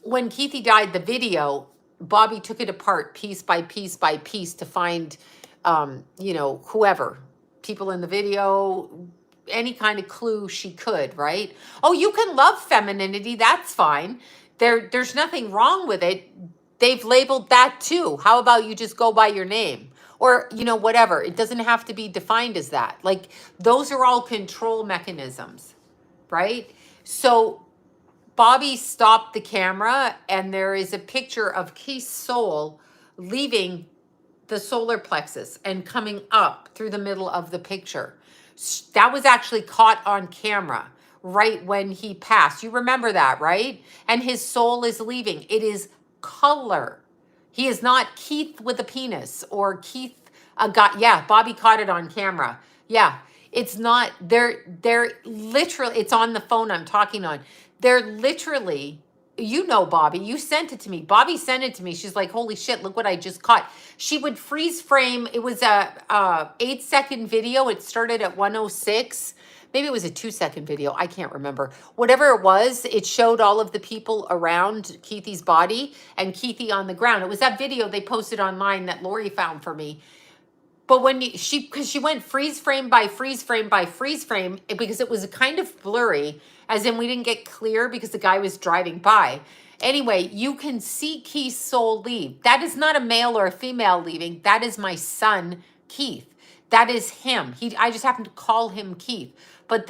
When Keithy died, the video, Bobby took it apart piece by piece by piece to find, whoever, people in the video, any kind of clue she could, right? Oh, you can love femininity. That's fine. There's nothing wrong with it. They've labeled that too. How about you just go by your name? Or, whatever. It doesn't have to be defined as that. Like, those are all control mechanisms, right? So Bobby stopped the camera, and there is a picture of Keith's soul leaving the solar plexus and coming up through the middle of the picture. That was actually caught on camera right when he passed. You remember that, right? And his soul is leaving. It is color. He is not Keith with a penis or Keith a guy. Yeah, Bobby caught it on camera. Yeah, it's not. They're literally. It's on the phone I'm talking on. They're literally. Bobby, you sent it to me. Bobby sent it to me. She's like, holy shit, look what I just caught. She would freeze frame. It was a 8-second video. It started at 106. Maybe it was a 2-second video. I can't remember. Whatever it was, it showed all of the people around Keithy's body and Keithy on the ground. It was that video they posted online that Lori found for me. But because she went freeze frame by freeze frame by freeze frame, because it was kind of blurry, as in we didn't get clear because the guy was driving by. Anyway, you can see Keith's soul leave. That is not a male or a female leaving. That is my son, Keith. That is him. I just happened to call him Keith. But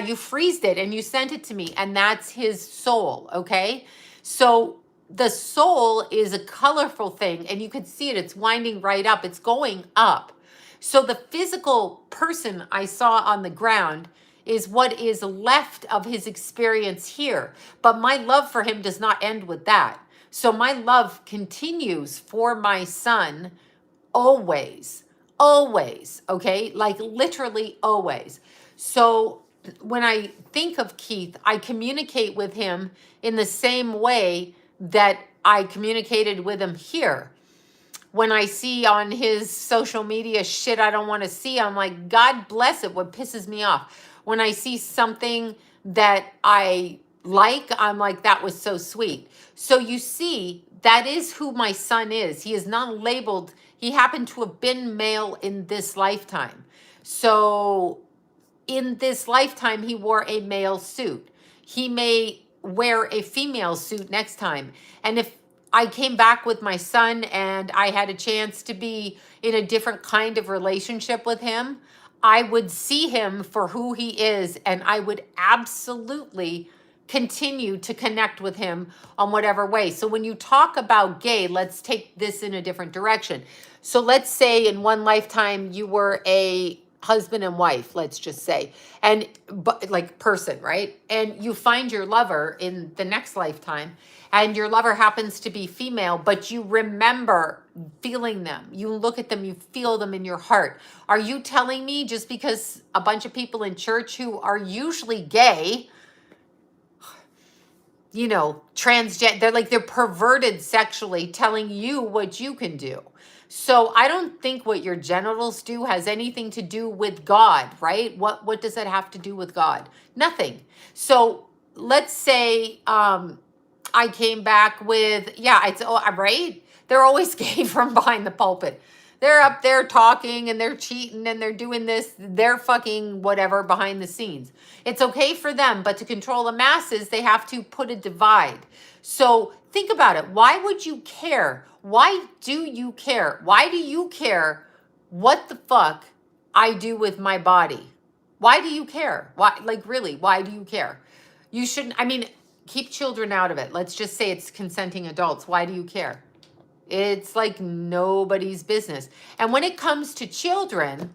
you freezed it and you sent it to me, and that's his soul, okay? So the soul is a colorful thing, and you can see it. It's winding right up. It's going up. So the physical person I saw on the ground is what is left of his experience here. But my love for him does not end with that. So my love continues for my son always, okay? Like literally always. So when I think of Keith, I communicate with him in the same way that I communicated with him here. When I see on his social media shit I don't want to see, I'm like, God bless it, what pisses me off. When I see something that I like, I'm like, that was so sweet. So you see, that is who my son is. He is not labeled. He happened to have been male in this lifetime. So in this lifetime, he wore a male suit. He may wear a female suit next time. And if I came back with my son and I had a chance to be in a different kind of relationship with him, I would see him for who he is, and I would absolutely continue to connect with him on whatever way. So when you talk about gay, let's take this in a different direction. So let's say in one lifetime you were a husband and wife, let's just say, and like person, right? And you find your lover in the next lifetime, and your lover happens to be female, but you remember feeling them. You look at them, you feel them in your heart. Are you telling me just because a bunch of people in church who are usually gay, transgender, they're perverted sexually, telling you what you can do? So I don't think what your genitals do has anything to do with God, right? What does that have to do with God? Nothing. So let's say I came back with, right? They're always gay from behind the pulpit. They're up there talking and they're cheating and they're doing this, they're fucking whatever behind the scenes. It's okay for them, but to control the masses, they have to put a divide. So think about it. Why would you care? Why do you care? Why do you care what the fuck I do with my body. Why do you care? Why, like, really, why do you care? You shouldn't, I mean, keep children out of it. Let's just say it's consenting adults. Why do you care? It's like nobody's business. And when it comes to children,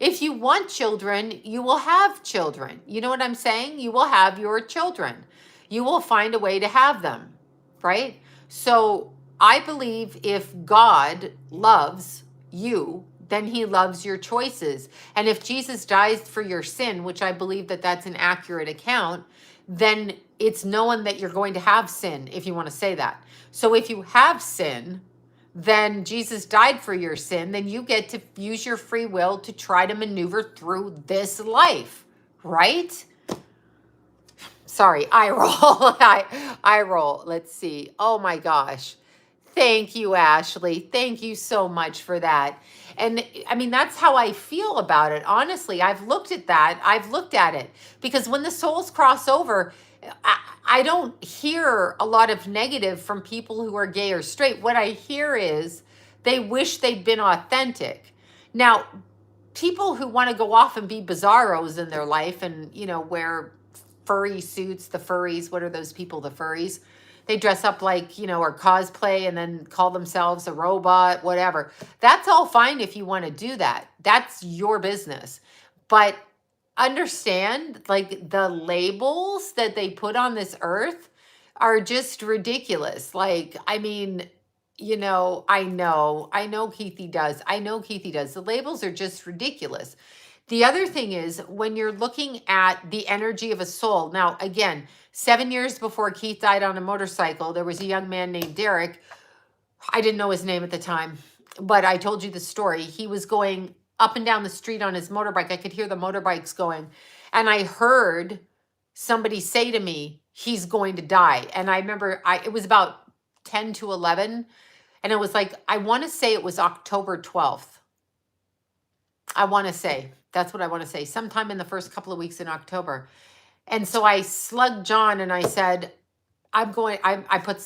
if you want children, you will have children. You know what I'm saying? You will have your children. You will find a way to have them, right? So I believe if God loves you, then he loves your choices. And if Jesus dies for your sin, which I believe that that's an accurate account, then it's known that you're going to have sin, if you want to say that. So if you have sin, then Jesus died for your sin, then you get to use your free will to try to maneuver through this life, right? Sorry, I roll. I roll. Let's see. Oh my gosh. Thank you, Ashley. Thank you so much for that. And I mean, that's how I feel about it. Honestly, I've looked at that. I've looked at it because when the souls cross over, I don't hear a lot of negative from people who are gay or straight. What I hear is they wish they'd been authentic. Now, people who want to go off and be bizarros in their life and, you know, wear furry suits, the furries, what are those people, the furries? They dress up like, you know, or cosplay and then call themselves a robot, whatever. That's all fine if you want to do that. That's your business. But understand, like, the labels that they put on this earth are just ridiculous. Like, I mean, you know, I know Keithy does. I know Keithy does. The labels are just ridiculous. The other thing is when you're looking at the energy of a soul. Now, again, 7 years before Keith died on a motorcycle, there was a young man named Derek. I didn't know his name at the time, but I told you the story. He was going up and down the street on his motorbike. I could hear the motorbikes going. And I heard somebody say to me, he's going to die. And I remember it was about 10 to 11. And it was like, I want to say it was October 12th. I want to say, that's what I want to say, sometime in the first couple of weeks in October. And so I slugged John and I said, I put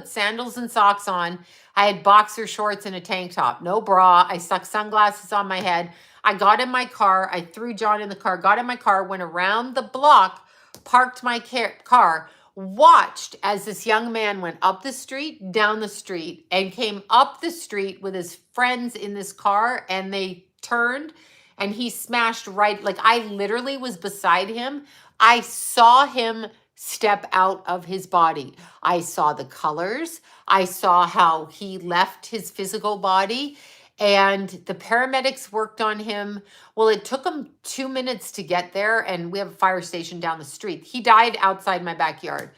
sandals and socks on. I had boxer shorts and a tank top, no bra. I stuck sunglasses on my head. I got in my car. I threw John in the car, got in my car, went around the block, parked my car, watched as this young man went up the street, down the street, and came up the street with his friends in this car, and they turned and he smashed right. Like, I literally was beside him. I saw him step out of his body. I saw the colors. I saw how he left his physical body, and the paramedics worked on him. Well, it took him 2 minutes to get there, and we have a fire station down the street. He died outside my backyard.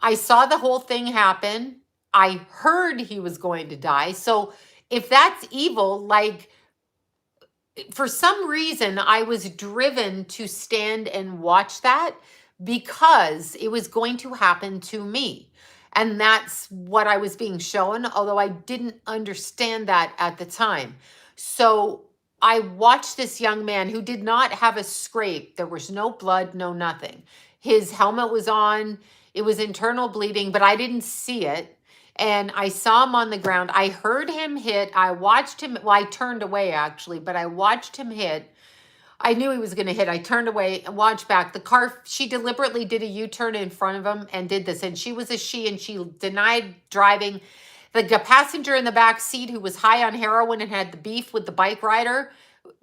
I saw the whole thing happen. I heard he was going to die. So if that's evil, like, for some reason, I was driven to stand and watch that because it was going to happen to me. And that's what I was being shown, although I didn't understand that at the time. So I watched this young man who did not have a scrape. There was no blood, no nothing. His helmet was on. It was internal bleeding, but I didn't see it. And I saw him on the ground. I heard him hit. I watched him. Well, I turned away actually, but I watched him hit. I knew he was going to hit. I turned away and watched back. The car, she deliberately did a U-turn in front of him and did this. And she was a she, and she denied driving. The passenger in the back seat who was high on heroin and had the beef with the bike rider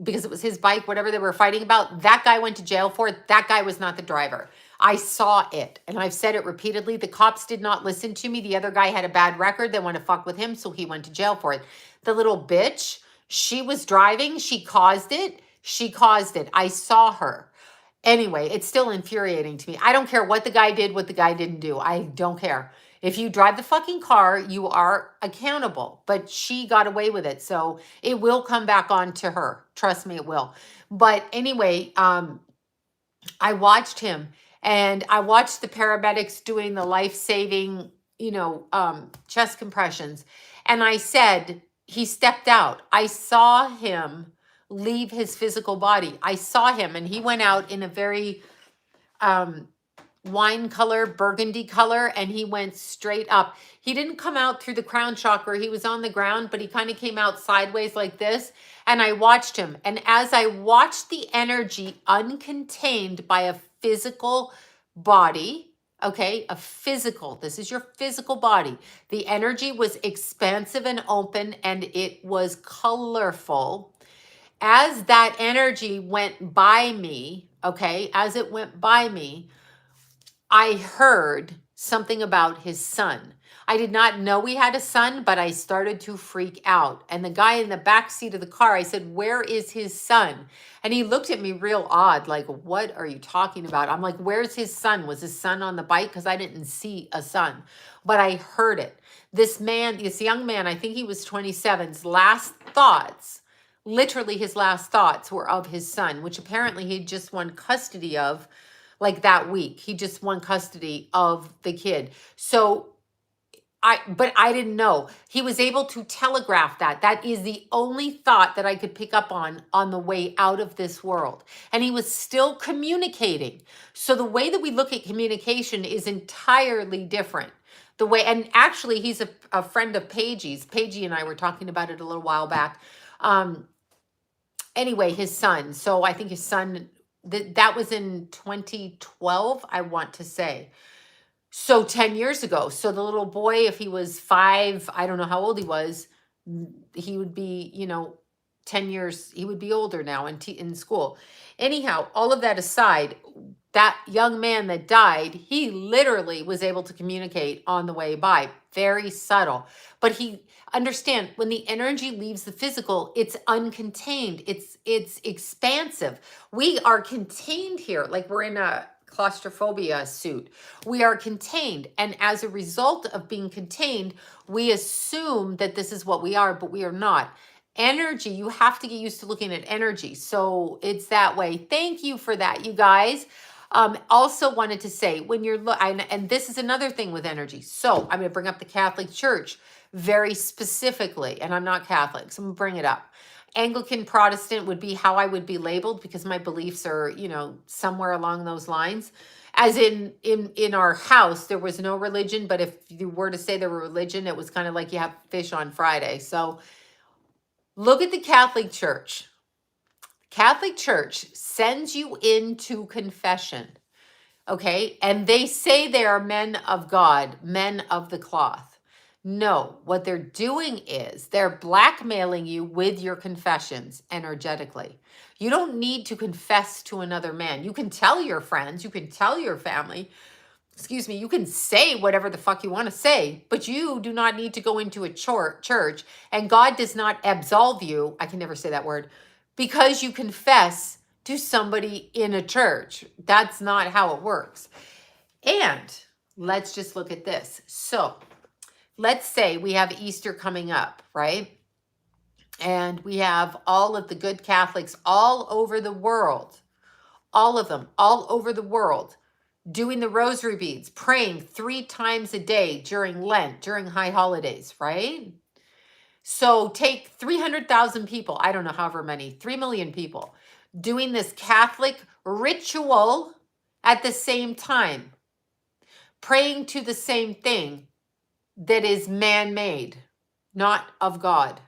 because it was his bike, whatever they were fighting about, that guy went to jail for it. That guy was not the driver. I saw it, and I've said it repeatedly. The cops did not listen to me. The other guy had a bad record. They want to fuck with him, so he went to jail for it. The little bitch, she was driving. She caused it. She caused it. I saw her. Anyway, it's still infuriating to me. I don't care what the guy did, what the guy didn't do. I don't care. If you drive the fucking car, you are accountable. But she got away with it, so it will come back on to her. Trust me, it will. But anyway, I watched him. And I watched the paramedics doing the life-saving, chest compressions. And I said, he stepped out. I saw him leave his physical body. I saw him, and he went out in a very wine color, burgundy color, and he went straight up. He didn't come out through the crown chakra. He was on the ground, but he kind of came out sideways like this. And I watched him. And as I watched the energy uncontained by a physical body, okay, this is your physical body. The energy was expansive and open, and it was colorful. As that energy went by me, okay, as it went by me, I heard something about his son. I did not know he had a son, but I started to freak out. And the guy in the back seat of the car, I said, "Where is his son?" And he looked at me real odd, like, "What are you talking about?" I'm like, "Where's his son? Was his son on the bike?" Because I didn't see a son, but I heard it. This man, this young man, I think he was 27's last thoughts, literally his last thoughts were of his son, which apparently he just won custody of like that week. He just won custody of the kid. So but I didn't know. He was able to telegraph that. That is the only thought that I could pick up on the way out of this world. And he was still communicating. So the way that we look at communication is entirely different. The way, and actually he's a friend of Paige's. Paigey and I were talking about it a little while back. Anyway, his son. So I think his son, that was in 2012, I want to say. So 10 years ago. So the little boy, if he was 5, I don't know how old he was, he would be, 10 years, he would be older now in school. Anyhow, all of that aside, that young man that died, he literally was able to communicate on the way by. Very subtle. But understand, when the energy leaves the physical, it's uncontained. It's expansive. We are contained here, like we're in a claustrophobia suit. We are contained. And as a result of being contained, we assume that this is what we are, but we are not. Energy, you have to get used to looking at energy. So it's that way. Thank you for that, you guys. Also wanted to say, when you're, and this is another thing with energy. So I'm going to bring up the Catholic Church very specifically, and I'm not Catholic, so I'm going to bring it up. Anglican Protestant would be how I would be labeled because my beliefs are, somewhere along those lines. As in our house, there was no religion, but if you were to say there were religion, it was kind of like you have fish on Friday. So look at the Catholic Church. Catholic Church sends you into confession, okay? And they say they are men of God, men of the cloth. No, what they're doing is they're blackmailing you with your confessions energetically. You don't need to confess to another man. You can tell your friends, you can tell your family, you can say whatever the fuck you want to say, but you do not need to go into a church, and God does not absolve you, I can never say that word, because you confess to somebody in a church. That's not how it works. And let's just look at this. So let's say we have Easter coming up, right? And we have all of the good Catholics all over the world, all of them, all over the world, doing the rosary beads, praying 3 times a day during Lent, during high holidays, right? So take 300,000 people, I don't know, however many, 3 million people, doing this Catholic ritual at the same time, praying to the same thing that is man-made, not of God.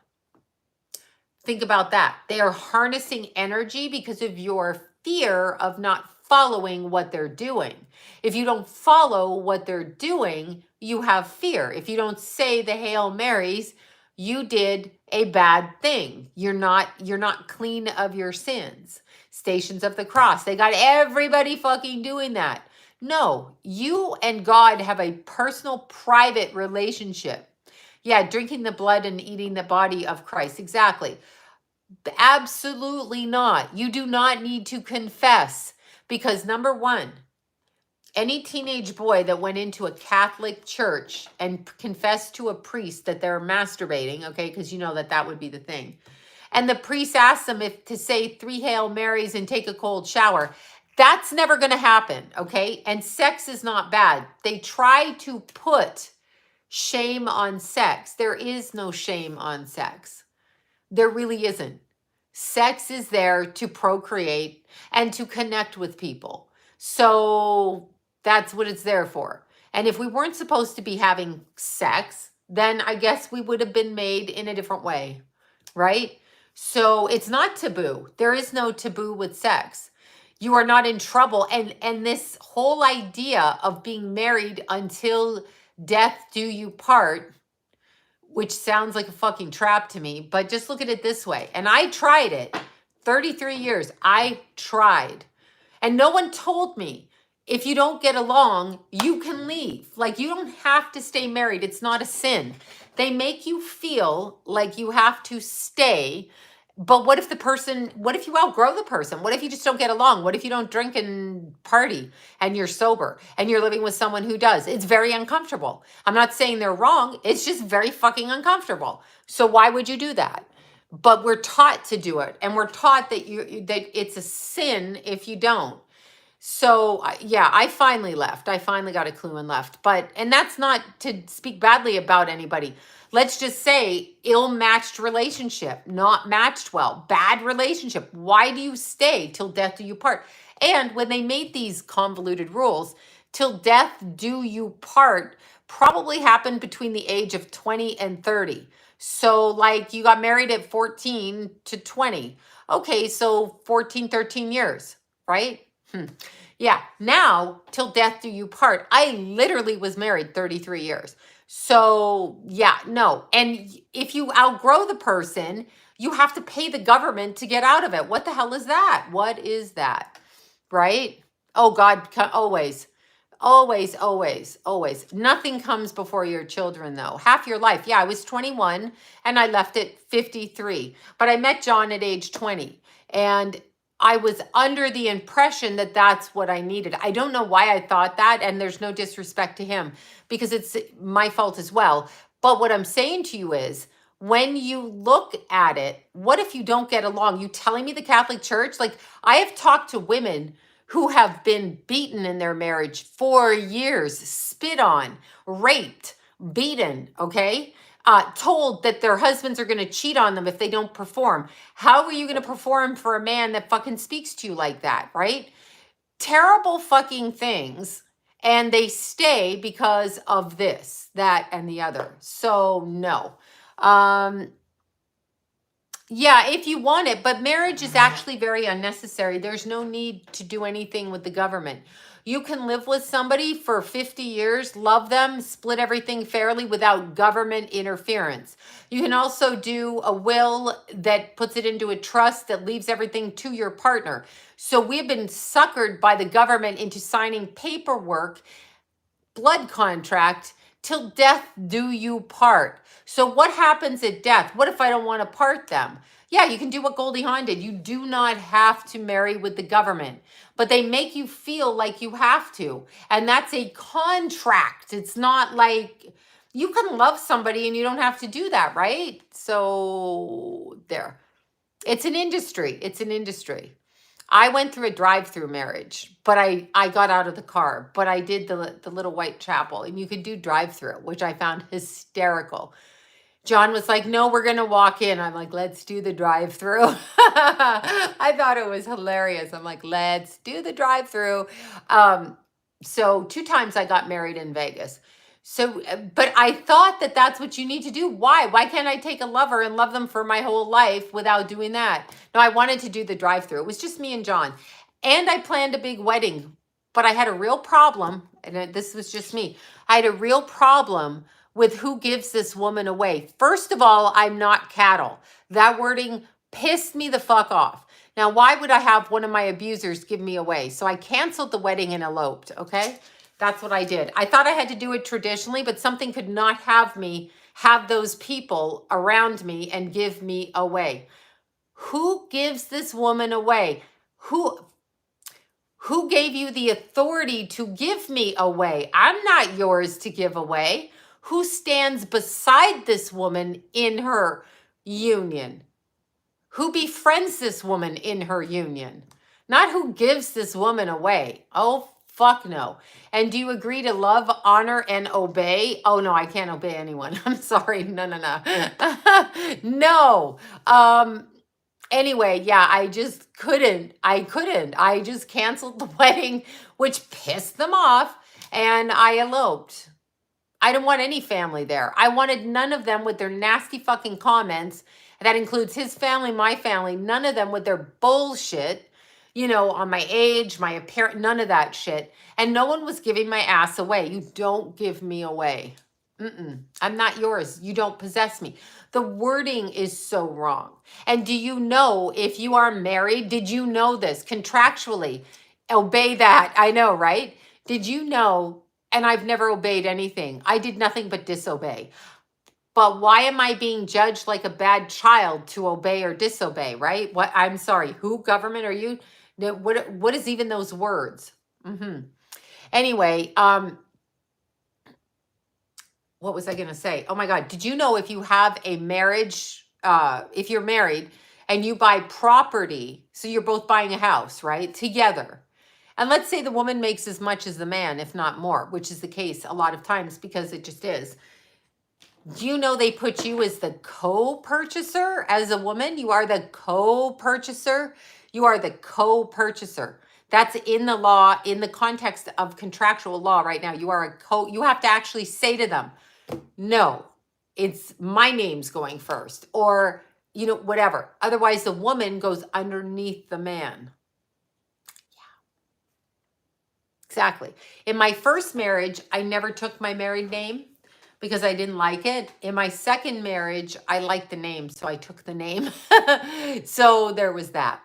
Think about that. They are harnessing energy because of your fear of not following what they're doing. If you don't follow what they're doing, you have fear. If you don't say the Hail Marys, you did a bad thing. You're not clean of your sins. Stations of the Cross. They got everybody fucking doing that. No, you and God have a personal, private relationship. Yeah, drinking the blood and eating the body of Christ. Exactly. Absolutely not. You do not need to confess because number one, any teenage boy that went into a Catholic church and confessed to a priest that they're masturbating, okay, because you know that would be the thing. And the priest asked them to say 3 Hail Marys and take a cold shower. That's never going to happen, okay? And sex is not bad. They try to put shame on sex. There is no shame on sex. There really isn't. Sex is there to procreate and to connect with people. So That's what it's there for. And if we weren't supposed to be having sex, then I guess we would have been made in a different way, right? So it's not taboo. There is no taboo with sex. You are not in trouble. And this whole idea of being married until death do you part, which sounds like a fucking trap to me, but just look at it this way. And I tried it. 33 years. I tried. And no one told me, if you don't get along, you can leave. Like, you don't have to stay married. It's not a sin. They make you feel like you have to stay. But what if what if you outgrow the person? What if you just don't get along? What if you don't drink and party and you're sober and you're living with someone who does? It's very uncomfortable. I'm not saying they're wrong. It's just very fucking uncomfortable. So why would you do that? But we're taught to do it, and we're taught that that it's a sin if you don't. So yeah, I finally left. I finally got a clue and left. And that's not to speak badly about anybody. Let's just say ill-matched relationship, not matched well, bad relationship. Why do you stay till death do you part? And when they made these convoluted rules, till death do you part probably happened between the age of 20 and 30. So like you got married at 14 to 20. Okay, so 14, 13 years, right? Yeah, now till death do you part. I literally was married 33 years. So yeah, no. And if you outgrow the person, you have to pay the government to get out of it. What the hell is that? What is that? Right? Oh God, always. Always, always, always. Nothing comes before your children, though. Half your life. Yeah, I was 21 and I left at 53. But I met John at age 20. And I was under the impression that that's what I needed. I don't know why I thought that. And there's no disrespect to him because it's my fault as well. But what I'm saying to you is, when you look at it, what if you don't get along? You telling me the Catholic Church? Like, I have talked to women who have been beaten in their marriage for years, spit on, raped, beaten, okay? Told that their husbands are going to cheat on them if they don't perform. How are you going to perform for a man that fucking speaks to you like that, right? Terrible fucking things. And they stay because of this, that, and the other. So no. Yeah, if you want it, but marriage is actually very unnecessary. There's no need to do anything with the government. You can live with somebody for 50 years, love them, split everything fairly without government interference. You can also do a will that puts it into a trust that leaves everything to your partner. So we've been suckered by the government into signing paperwork, blood contract, till death do you part. So what happens at death? What if I don't want to part them? Yeah, you can do what Goldie Hawn did. You do not have to marry with the government, but they make you feel like you have to. And that's a contract. It's not like you can love somebody and you don't have to do that, right? So there. It's an industry. It's an industry. I went through a drive-through marriage, but I got out of the car, but I did the little white chapel, and you could do drive-through, which I found hysterical. John was like, no, we're going to walk in. I'm like, let's do the drive-through. I thought it was hilarious. I'm like, let's do the drive-through. So 2 times I got married in Vegas. So, but I thought that that's what you need to do. Why? Why can't I take a lover and love them for my whole life without doing that? No, I wanted to do the drive-through. It was just me and John. And I planned a big wedding, but I had a real problem. And this was just me. I had a real problem with who gives this woman away. First of all, I'm not cattle. That wording pissed me the fuck off. Now, why would I have one of my abusers give me away? So I canceled the wedding and eloped, okay? That's what I did. I thought I had to do it traditionally, but something could not have me have those people around me and give me away. Who gives this woman away? Who gave you the authority to give me away? I'm not yours to give away. Who stands beside this woman in her union? Who befriends this woman in her union? Not who gives this woman away. Oh, fuck no. And do you agree to love, honor, and obey? Oh, no, I can't obey anyone. I'm sorry. No, no, no. No. Anyway, yeah, I just couldn't. I couldn't. I just canceled the wedding, which pissed them off, and I eloped. I didn't want any family there. I wanted none of them with their nasty fucking comments. That includes his family, my family, none of them with their bullshit, on my age, my appearance, none of that shit. And no one was giving my ass away. You don't give me away. I'm not yours. You don't possess me. The wording is so wrong. And do you know if you are married, did you know this contractually? Obey that. I know, right? Did you know? And I've never obeyed anything. I did nothing but disobey. But why am I being judged like a bad child to obey or disobey, right? What I'm sorry, who government are you? What is even those words? Anyway, what was I going to say? Oh my God. Did you know if you have a marriage, if you're married and you buy property, so you're both buying a house, right? Together. And let's say the woman makes as much as the man, if not more, which is the case a lot of times because it just is. Do you know they put you as the co-purchaser as a woman? You are the co-purchaser. You are the co-purchaser. That's in the law, in the context of contractual law right now. You are you have to actually say to them, no, it's my name's going first, or, whatever. Otherwise, the woman goes underneath the man. Yeah, exactly. In my first marriage, I never took my married name because I didn't like it. In my second marriage, I liked the name, so I took the name. So there was that.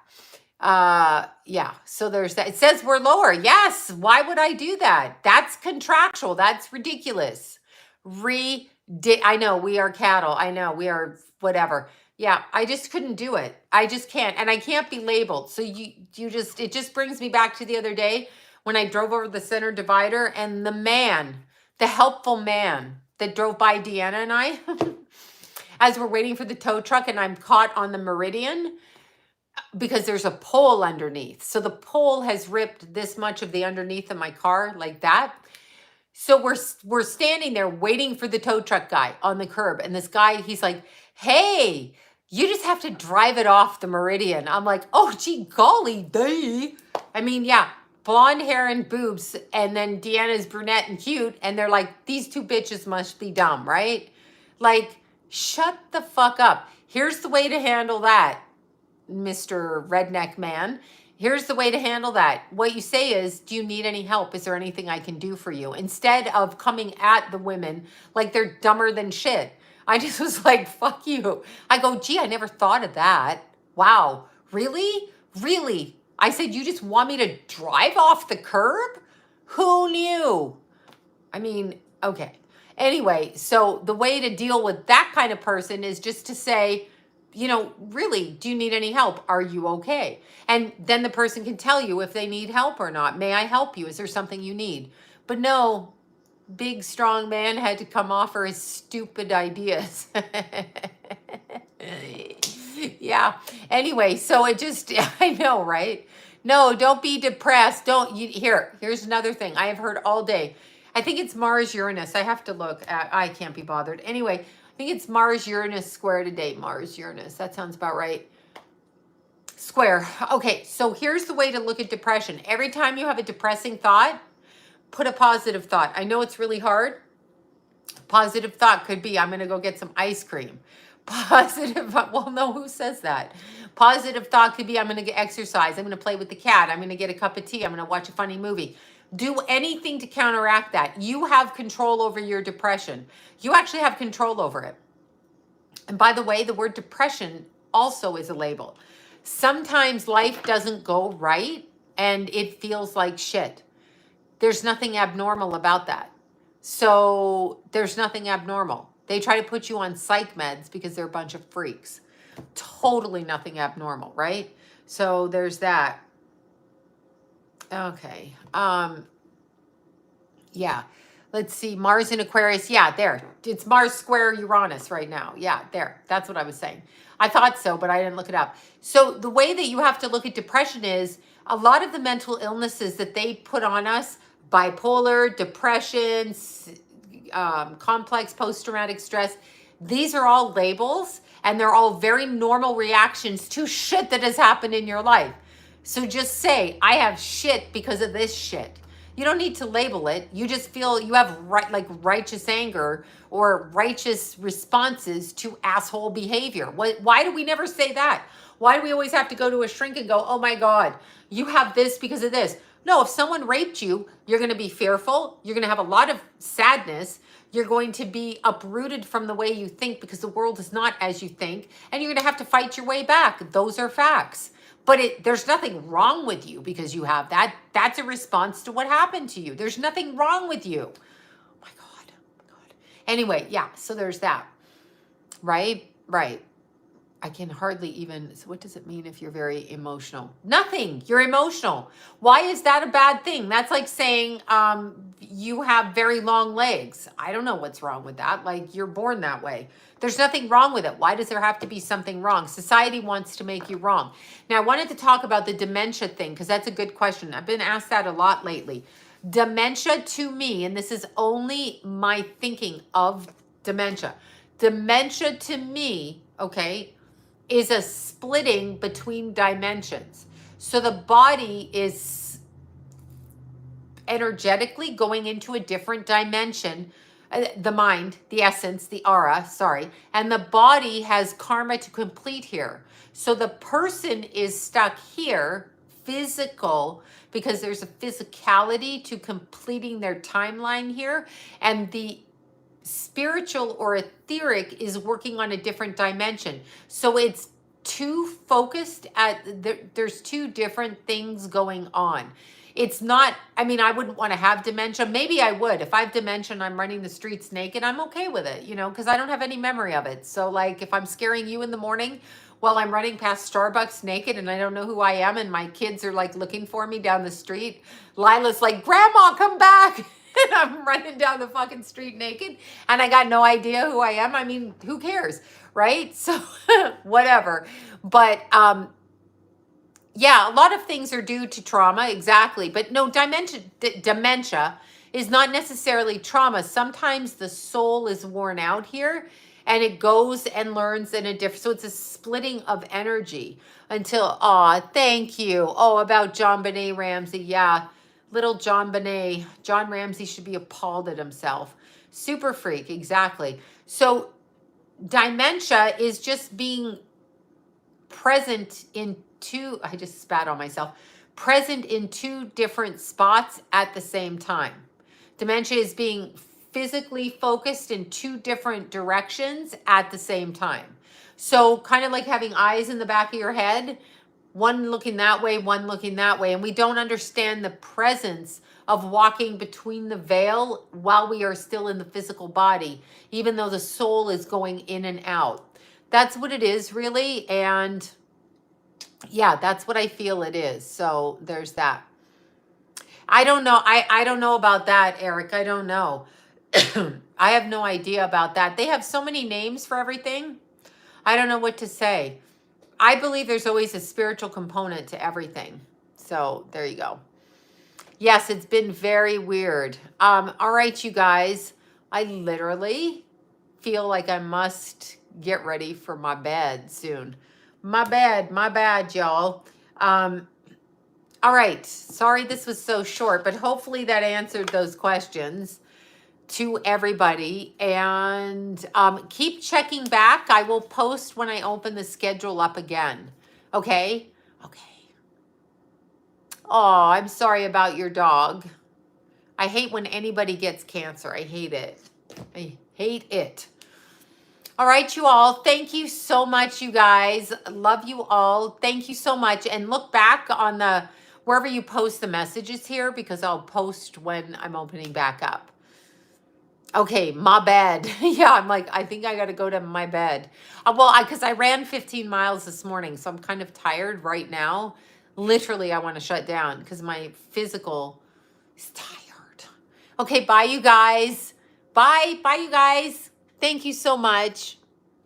Yeah, so there's that. It says we're lower. Yes, why would I do that? That's contractual. That's ridiculous. I know we are cattle. I know we are whatever. Yeah, I just couldn't do it. I just can't. And I can't be labeled. So it just brings me back to the other day when I drove over the center divider and the helpful man that drove by Deanna and I, as we're waiting for the tow truck and I'm caught on the Meridian because there's a pole underneath. So the pole has ripped this much of the underneath of my car like that. So we're standing there waiting for the tow truck guy on the curb. And this guy, he's like, hey, you just have to drive it off the Meridian. I'm like, oh, gee, golly, day. I mean, yeah, blonde hair and boobs. And then Deanna's brunette and cute. And they're like, these two bitches must be dumb, right? Like, shut the fuck up. Here's the way to handle that, Mr. Redneck Man. Here's the way to handle that. What you say is, do you need any help? Is there anything I can do for you? Instead of coming at the women like they're dumber than shit. I just was like, fuck you. I go, gee, I never thought of that. Wow. Really? Really? I said, you just want me to drive off the curb? Who knew? I mean, okay. Anyway, so the way to deal with that kind of person is just to say, really, do you need any help? Are you okay? And then the person can tell you if they need help or not. May I help you? Is there something you need? But no, big, strong man had to come offer his stupid ideas. Yeah. Anyway, so it just, I know, right? No, don't be depressed. Here's another thing I have heard all day. I think it's Mars Uranus. I have to look. I can't be bothered. Anyway, I think it's Mars Uranus square today. Mars Uranus. That sounds about right. Square. Okay, so here's the way to look at depression. Every time you have a depressing thought, put a positive thought. I know it's really hard. Positive thought could be, I'm going to go get some ice cream. Positive, well, no, who says that? Positive thought could be, I'm going to exercise. I'm going to play with the cat. I'm going to get a cup of tea. I'm going to watch a funny movie. Do anything to counteract that. You have control over your depression. You actually have control over it. And by the way, the word depression also is a label. Sometimes life doesn't go right and it feels like shit. There's nothing abnormal about that. So there's nothing abnormal. They try to put you on psych meds because they're a bunch of freaks. Totally nothing abnormal, right? So there's that. Okay. Yeah. Let's see. Mars in Aquarius. Yeah, there. It's Mars square Uranus right now. Yeah, there. That's what I was saying. I thought so, but I didn't look it up. So the way that you have to look at depression is a lot of the mental illnesses that they put on us, bipolar, depression, complex post-traumatic stress, These are all labels, and they're all very normal reactions to shit that has happened in your life. So just say, I have shit because of this shit. You don't need to label it. You just feel you have righteous anger or righteous responses to asshole behavior. Why do we never say that? Why do we always have to go to a shrink and go, oh my God, you have this because of this? No, if someone raped you, you're going to be fearful. You're going to have a lot of sadness. You're going to be uprooted from the way you think because the world is not as you think. And you're going to have to fight your way back. Those are facts. But there's nothing wrong with you because you have that. That's a response to what happened to you. There's nothing wrong with you. Oh my God. Oh my God. Anyway, yeah, so there's that. Right? Right. I can hardly even, so what does it mean if you're very emotional? Nothing. You're emotional. Why is that a bad thing? That's like saying you have very long legs. I don't know what's wrong with that. Like, you're born that way. There's nothing wrong with it. Why does there have to be something wrong? Society wants to make you wrong. Now, I wanted to talk about the dementia thing because that's a good question. I've been asked that a lot lately. Dementia to me, and this is only my thinking of dementia. Dementia to me, okay, is a splitting between dimensions. So the body is energetically going into a different dimension, the mind, the essence, the aura, sorry, and the body has karma to complete here. So the person is stuck here, physical, because there's a physicality to completing their timeline here, and the spiritual or etheric is working on a different dimension. So it's too focused at, there's two different things going on. It's not, I mean, I wouldn't want to have dementia. Maybe I would. If I have dementia and I'm running the streets naked, I'm okay with it, you know, because I don't have any memory of it. So like if I'm scaring you in the morning while I'm running past Starbucks naked and I don't know who I am and my kids are like looking for me down the street, Lila's like, Grandma, come back. And I'm running down the fucking street naked and I got no idea who I am. I mean, who cares, right? So whatever. But yeah, a lot of things are due to trauma, exactly. But no, dementia is not necessarily trauma. Sometimes the soul is worn out here and it goes and learns in a different, so it's a splitting of energy until, thank you. Oh, about John Benet Ramsey, yeah. Little John Benet. John Ramsey should be appalled at himself. Super freak, exactly. So dementia is just being present in two, I just spat on myself, present in two different spots at the same time. Dementia is being physically focused in two different directions at the same time. So kind of like having eyes in the back of your head, one looking that way, one looking that way. And we don't understand the presence of walking between the veil while we are still in the physical body, even though the soul is going in and out. That's what it is, really. And yeah, that's what I feel it is. So there's that. I don't know. I don't know about that, Eric. I don't know. I have no idea about that. They have so many names for everything. I don't know what to say. I believe there's always a spiritual component to everything. So there you go. Yes, it's been very weird. All right, you guys. I literally feel like I must get ready for my bed soon. My bad, y'all. All right. Sorry this was so short, but hopefully that answered those questions to everybody. And keep checking back. I will post when I open the schedule up again. Okay? Okay. Oh, I'm sorry about your dog. I hate when anybody gets cancer. I hate it. I hate it. All right, you all. Thank you so much, you guys. Love you all. Thank you so much. And look back on the, wherever you post the messages here, because I'll post when I'm opening back up. Okay, my bed. Yeah, I'm like, I think I got to go to my bed. Well, because I ran 15 miles this morning, so I'm kind of tired right now. Literally, I want to shut down because my physical is tired. Okay, bye, you guys. Bye, you guys. Thank you so much.